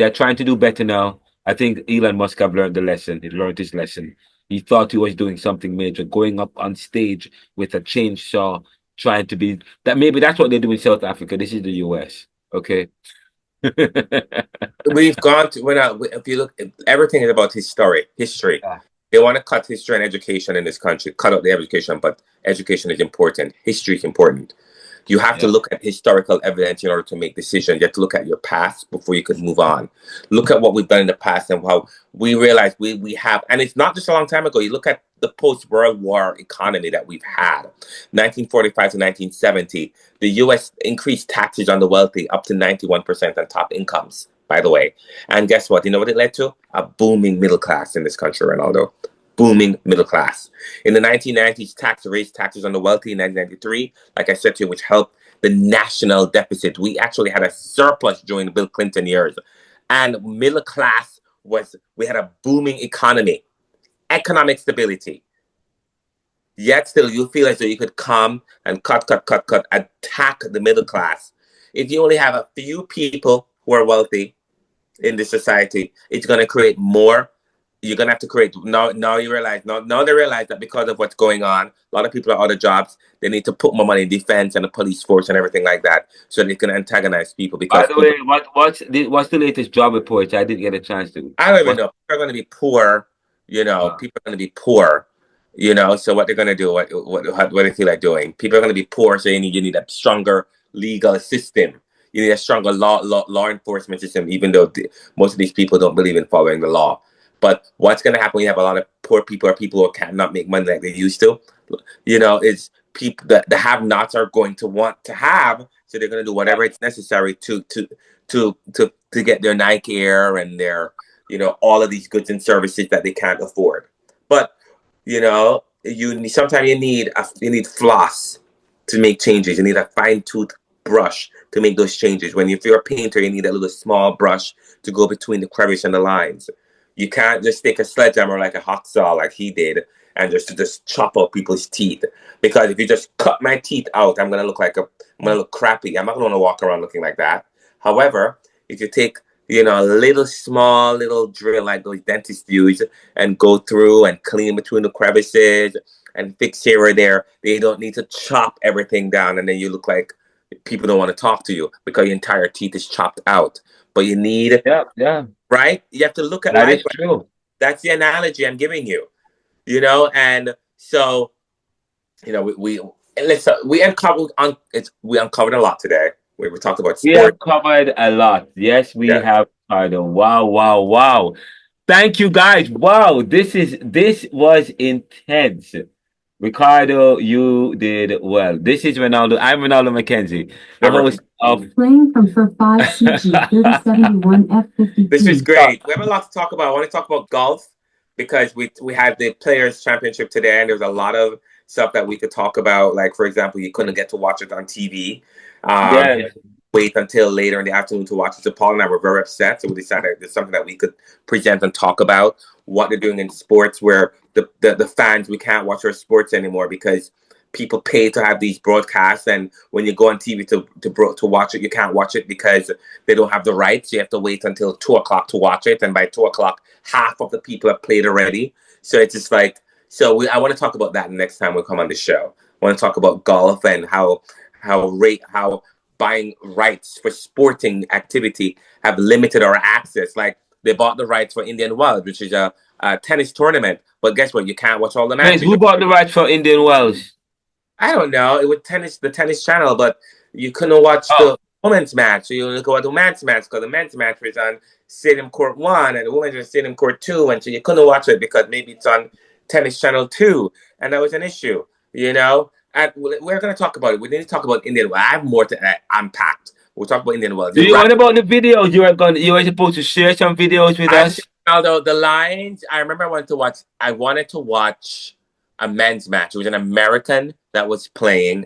trying to do better now. I think Elon Musk have learned the lesson. He learned his lesson. He thought he was doing something major, going up on stage with a chainsaw, trying to be that. Maybe that's what they do in South Africa. This is the US. Okay. We've gone to if you look, everything is about history. Yeah. They want to cut history and education in this country, cut out the education, but education is important. History is important. You have to look at historical evidence in order to make decisions. You have to look at your past before you could move on. Look at what we've done in the past and how we realize we have, and it's not just a long time ago. You look at the post-World War economy that we've had, 1945 to 1970. The U.S. increased taxes on the wealthy up to 91% on top incomes, by the way. And guess what? You know what it led to? A booming middle class in this country, Renaldo. Booming middle class. In the 1990s, raised taxes on the wealthy in 1993, like I said to you, which helped the national deficit. We actually had a surplus during the Bill Clinton years. And middle class we had a booming economy, economic stability. Yet still, you feel as though you could come and cut, attack the middle class. If you only have a few people who are wealthy in this society, it's going to create more. You're going to have to create, now they realize that because of what's going on, a lot of people are out of jobs. They need to put more money in defense and the police force and everything like that, so they can antagonize people. Because by the way, what's the latest job report? I didn't get a chance to. I don't even know. People are going to be poor, people are going to be poor, so what they're going to do, what they feel like doing. People are going to be poor, so you need a stronger legal system. You need a stronger law enforcement system, even though most of these people don't believe in following the law. But what's going to happen when you have a lot of poor people or people who cannot make money like they used to, is people that the have-nots are going to want to have, so they're going to do whatever it's necessary to get their Nike Air and their, all of these goods and services that they can't afford. But, sometimes you need floss to make changes. You need a fine-tooth brush to make those changes. If you're a painter, you need a little small brush to go between the crevice and the lines. You can't just take a sledgehammer like a hacksaw like he did and just chop out people's teeth. Because if you just cut my teeth out, I'm gonna look crappy. I'm not gonna walk around looking like that. However, if you take a little small little drill like those dentists use and go through and clean between the crevices and fix here or there, they don't need to chop everything down, and then you look like people don't want to talk to you because your entire teeth is chopped out. But you need right? You have to look at that life. Is true. That's the analogy I'm giving you. And so, we uncovered a lot today. We talked about sport. We have covered a lot. Yes, we have, Ricardo. Wow. Thank you, guys. Wow, this was intense. Ricardo, you did well. This is Renaldo. I'm Renaldo McKenzie, the host of Playing from for 5 CG 3071 F53. This is great. We have a lot to talk about. I want to talk about golf because we had the Players Championship today, and there's a lot of stuff that we could talk about. Like, for example, you couldn't get to watch it on TV. Wait until later in the afternoon to watch it. So Paul and I were very upset. So we decided there's something that we could present and talk about what they're doing in sports where the fans, we can't watch our sports anymore because people pay to have these broadcasts. And when you go on TV to watch it, you can't watch it because they don't have the rights. You have to wait until 2:00 to watch it. And by 2:00, half of the people have played already. So it's just like, I want to talk about that next time we come on the show. I want to talk about golf and how buying rights for sporting activity have limited our access. Like they bought the rights for Indian Wells, which is a tennis tournament. But guess what? You can't watch all the matches. Who bought the rights for Indian Wells? I don't know. It was the tennis channel, but you couldn't watch the women's match. So you only go to the men's match because the men's match was on Stadium Court 1 and the women's was Stadium Court 2. And so you couldn't watch it because maybe it's on Tennis Channel 2. And that was an issue, And we're going to talk about it. We need to talk about Indian Wells. I have more to unpack. We'll talk about Indian Wells. What about the videos? You were supposed to share some videos with us. Although the lines, I remember I wanted to watch a men's match. It was an American that was playing.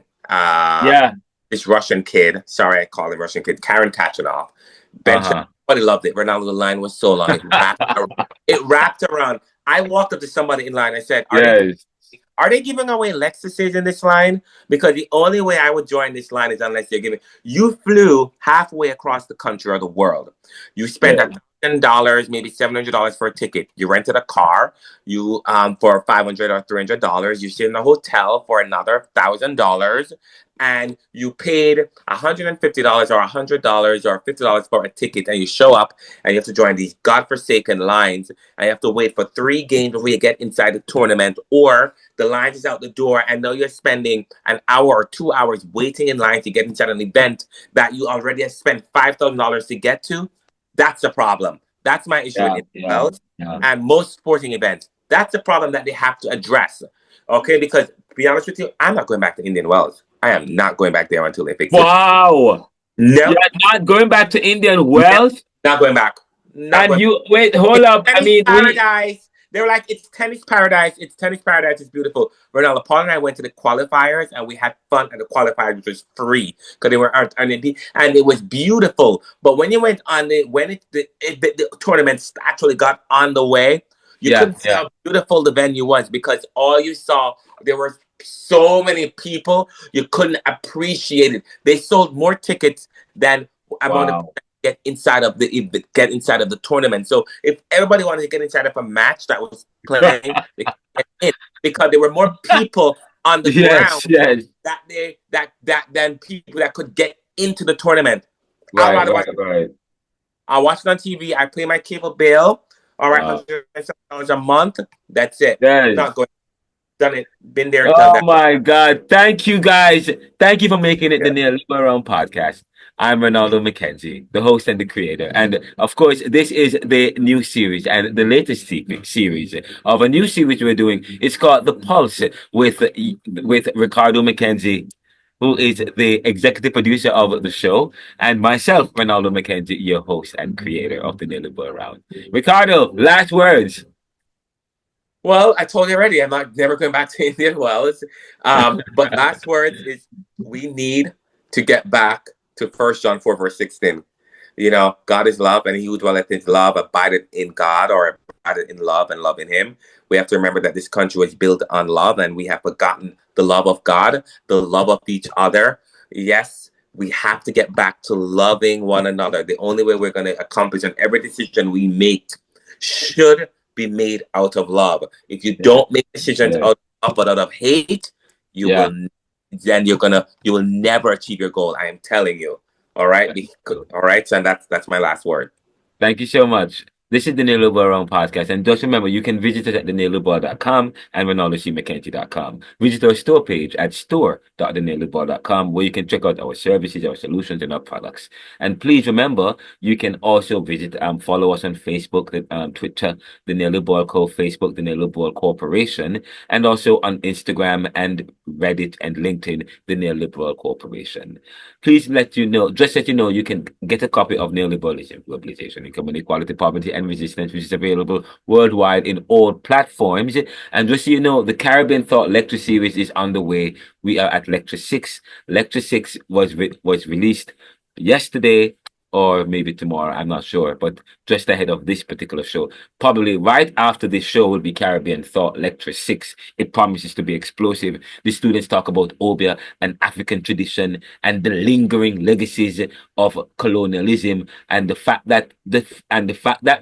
This Russian kid. Sorry, I called him Russian kid. Karen Kachanov. Everybody loved it. Renaldo, the line was so long. It wrapped around. I walked up to somebody in line. I said, Are they giving away Lexuses in this line? Because the only way I would join this line is unless they're giving. You flew halfway across the country or the world. You spent $600, maybe $700 for a ticket. You rented a car, you for $500 or $300. You stayed in a hotel for another $1,000, and you paid $150 or $100 or $50 for a ticket, and you show up and you have to join these godforsaken lines, and you have to wait for 3 games before you get inside the tournament, or the lines is out the door, and now you're spending an hour or 2 hours waiting in line to get inside an event that you already have spent $5,000 to get to. That's the problem. That's my issue with Wells and most sporting events. That's the problem that they have to address. Okay, because to be honest with you, I'm not going back to Indian Wells. I am not going back there until they fix it. Wow. No. You're not going back to Indian Wells? Not going back. Not and you wait, hold up. I mean, paradise. They were like, it's tennis paradise. It's tennis paradise. It's beautiful. Renaldo, Paul and I went to the qualifiers, and we had fun at the qualifiers, which was free because they were and it was beautiful. But when you went on the tournament actually got on the way, you couldn't see how beautiful the venue was, because all you saw, there were so many people, you couldn't appreciate it. They sold more tickets than amount of get inside of the tournament. So if everybody wanted to get inside of a match that was playing, they could get in, because there were more people on the ground than people that could get into the tournament. I watch it on TV. I pay my cable bill. All right, $100 a month. That's it. Not going. Done it. Been there. Done that. Oh my God! Thank you guys. Thank you for making it the Neoliberal podcast. I'm Renaldo McKenzie, the host and the creator. And of course, this is the new series and the latest series of a new series we're doing. It's called The Pulse with Ricardo McKenzie, who is the executive producer of the show, and myself, Renaldo McKenzie, your host and creator of the Neoliberal. Ricardo, last words. Well, I told you already, I'm never going back to Indian Wells. But last words is, we need to get back to 1 John 4, verse 16. You know, God is love, and he who dwelleth in love abideth in God, or abideth in love and love in him. We have to remember that this country was built on love, and we have forgotten the love of God, the love of each other. Yes, we have to get back to loving one another. The only way we're going to accomplish, and every decision we make should be made out of love. If you don't make decisions out of love but out of hate, you will never achieve your goal. I am telling you. All right. All right. So that's my last word. Thank you so much. This is the Neoliberal podcast. And just remember, you can visit us at theneoliberal.com and RenaldoCMcKenzie.com. Visit our store page at store.theneoliberal.com, where you can check out our services, our solutions, and our products. And please remember, you can also visit, follow us on Facebook, Twitter, The Neoliberal Co., Facebook, The Neoliberal Corporation, and also on Instagram and Reddit and LinkedIn, The Neoliberal Corporation. Please let you know, you can get a copy of Neoliberalism, Globalization, Income Inequality, Poverty, and Resistance, which is available worldwide in all platforms. And just so you know, the Caribbean Thought Lecture Series is underway. We are at Lecture 6. Lecture 6 was released yesterday, or maybe tomorrow, I'm not sure, but just ahead of this particular show. Probably right after this show will be Caribbean Thought Lecture 6. It promises to be explosive. The students talk about Obia and African tradition and the lingering legacies of colonialism, and the fact that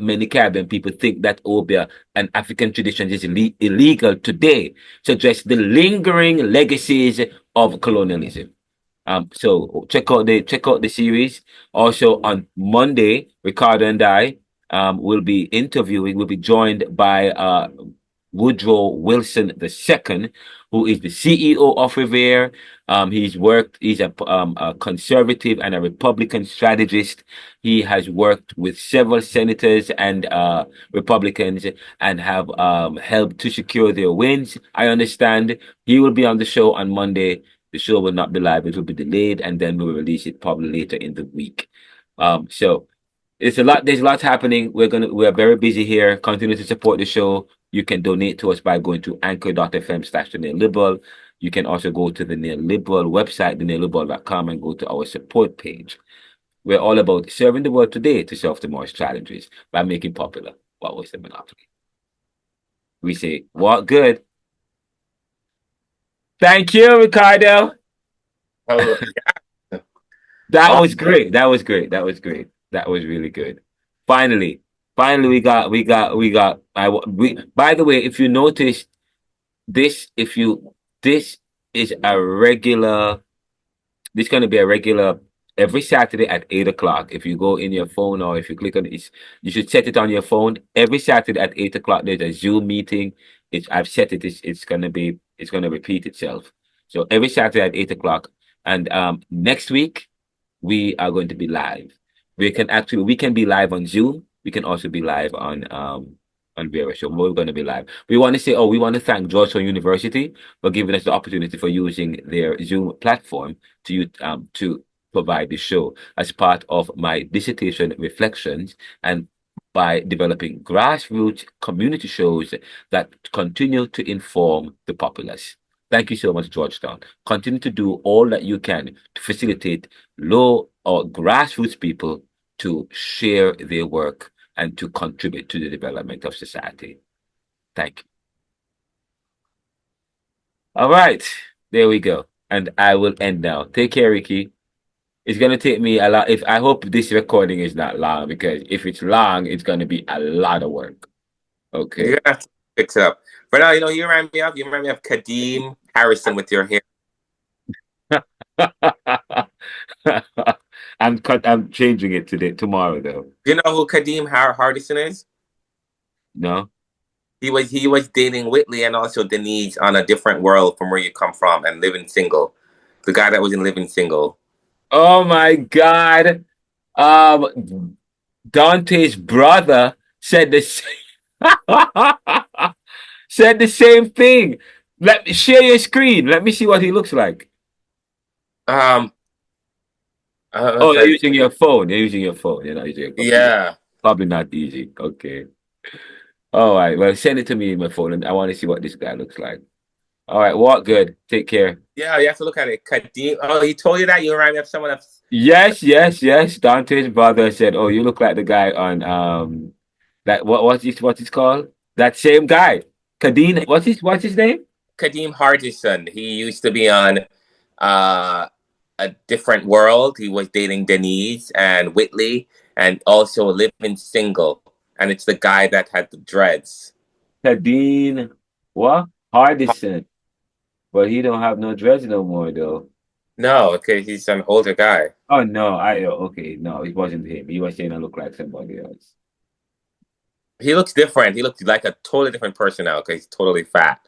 many Caribbean people think that Obia and African tradition is illegal today suggests the lingering legacies of colonialism. So check out the series. Also on Monday, Ricardo and I will be joined by Woodrow Wilson II, who is the CEO of Revere. He's a conservative and a Republican strategist. He has worked with several senators and Republicans and have helped to secure their wins. I understand. He will be on the show on Monday. The show will not be live. It will be delayed, and then we will release it probably later in the week. So there's a lot happening. We're very busy here. Continue to support the show. You can donate to us by going to anchor.fm/theneoliberal. You can also go to the Neoliberal website, theneoliberal.com, and go to our support page. We're all about serving the world today to solve tomorrow's challenges by making popular what was the monopoly. We say, what good? Thank you, Ricardo. Oh, yeah. That was great. That was really good. Finally, Finally, by the way, if you notice this, this is a regular, this going to be a regular every Saturday at 8 o'clock. If you go in your phone or if you click on it, you should set it on your phone. Every Saturday at 8 o'clock, there's a Zoom meeting. I've set it, it's going to be, it's going to repeat itself. So every Saturday at 8 o'clock. And next week, we are going to be live. We can be live on Zoom. We can also be live on various show. We're going to be live. We want to thank Georgetown University for giving us the opportunity for using their Zoom platform to provide the show as part of my dissertation reflections and by developing grassroots community shows that continue to inform the populace. Thank you so much, Georgetown. Continue to do all that you can to facilitate low or grassroots people to share their work and to contribute to the development of society. Thank you. All right, there we go. And I will end now. Take care, Ricky. It's gonna take me a lot. If I hope this recording is not long, because if it's long, it's gonna be a lot of work. Okay. You're gonna have to fix it up. But now, you remind me of Kadeem Harrison with your hair. I'm changing it tomorrow though. Do you know who Kadeem Hardison is? No. He was dating Whitley and also Denise on A Different World from Where You Come From and Living Single. The guy that was in Living Single. Oh my God. Dante's brother said the said the same thing. Let me share your screen. Let me see what he looks like. You're using your phone. You're using your phone. You're not using your computer. Yeah. Probably not easy. Okay. All right. Well, send it to me in my phone, and I want to see what this guy looks like. All right. Walk good. Take care. Yeah, you have to look at it. Kadeem. Oh, he told you that? You remind me of someone else. Yes. Dante's brother said, "Oh, you look like the guy on that. What's his called? That same guy, Kadeem. What's his name? Kadeem Hardison. He used to be on A Different World. He was dating Denise and Whitley, and also Living Single. And it's the guy that had the dreads. Kadeem what? Hardison. But he don't have no dreads no more though. No, okay, he's an older guy. Oh no, okay, no, it wasn't him. He was saying I look like somebody else. He looks different. He looks like a totally different person now because he's totally fat.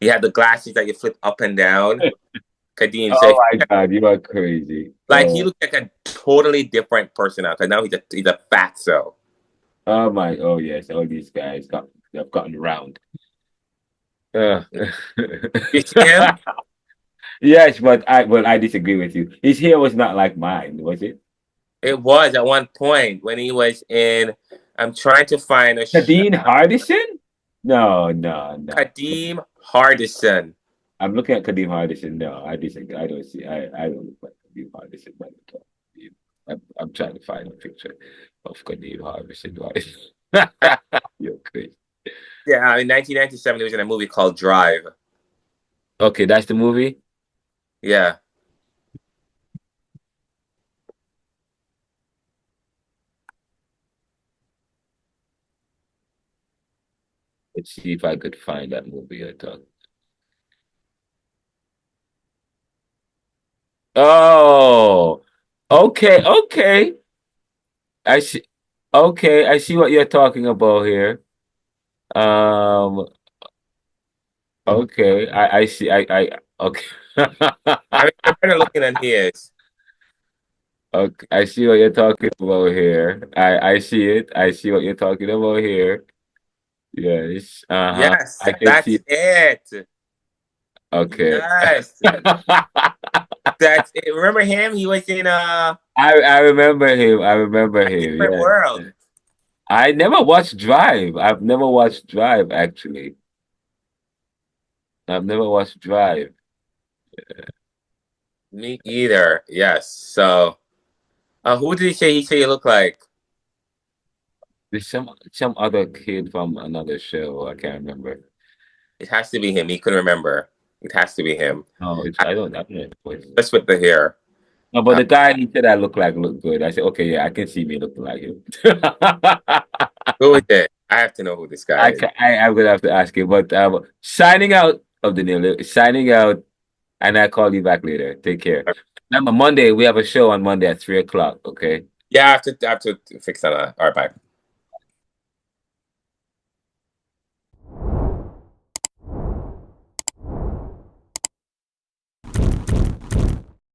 He had the glasses that you flip up and down. Kadeem said, "Oh my God, you are crazy!" He looked like a totally different person now because now he's a fatso. Oh yes, all these guys have gotten around. You see him? Yes, but I disagree with you. His hair was not like mine, was it? It was at one point when he was in. I'm trying to find a Kadeem Hardison? No. Kadeem Hardison. I'm looking at Kadeem Hardison. No, I disagree. I don't see. I don't look like Kadeem Hardison. I'm trying to find a picture of Kadeem Hardison. You're crazy. Yeah, in 1997, he was in a movie called Drive. Okay, that's the movie? Yeah. Let's see if I could find that movie I talked. Oh, okay. I see. Okay, I see what you're talking about here. Okay, I see. Okay. I remember looking at his. Okay, I see what you're talking about here. I see it. I see what you're talking about here. Yes. Yes, I can that's see it. Okay. Yes. That's it. Remember him? He was in I remember him. Different World. I never watched Drive. I've never watched Drive actually. I've never watched Drive. Me either. Yes. So, who did he say you look like? There's some other kid from another show. I can't remember. It has to be him. He couldn't remember. It has to be him. No, I don't know. Just with the hair. No, but the guy he said I look good. I said, okay, yeah, I can see me looking like him. Who is it? I have to know who this guy is. I'm gonna have to ask you. But signing out of the Neoliberal, signing out, and I'll call you back later. Take care. Remember, Monday we have a show on Monday at 3:00. Okay. Yeah, I have to fix that. All right, bye.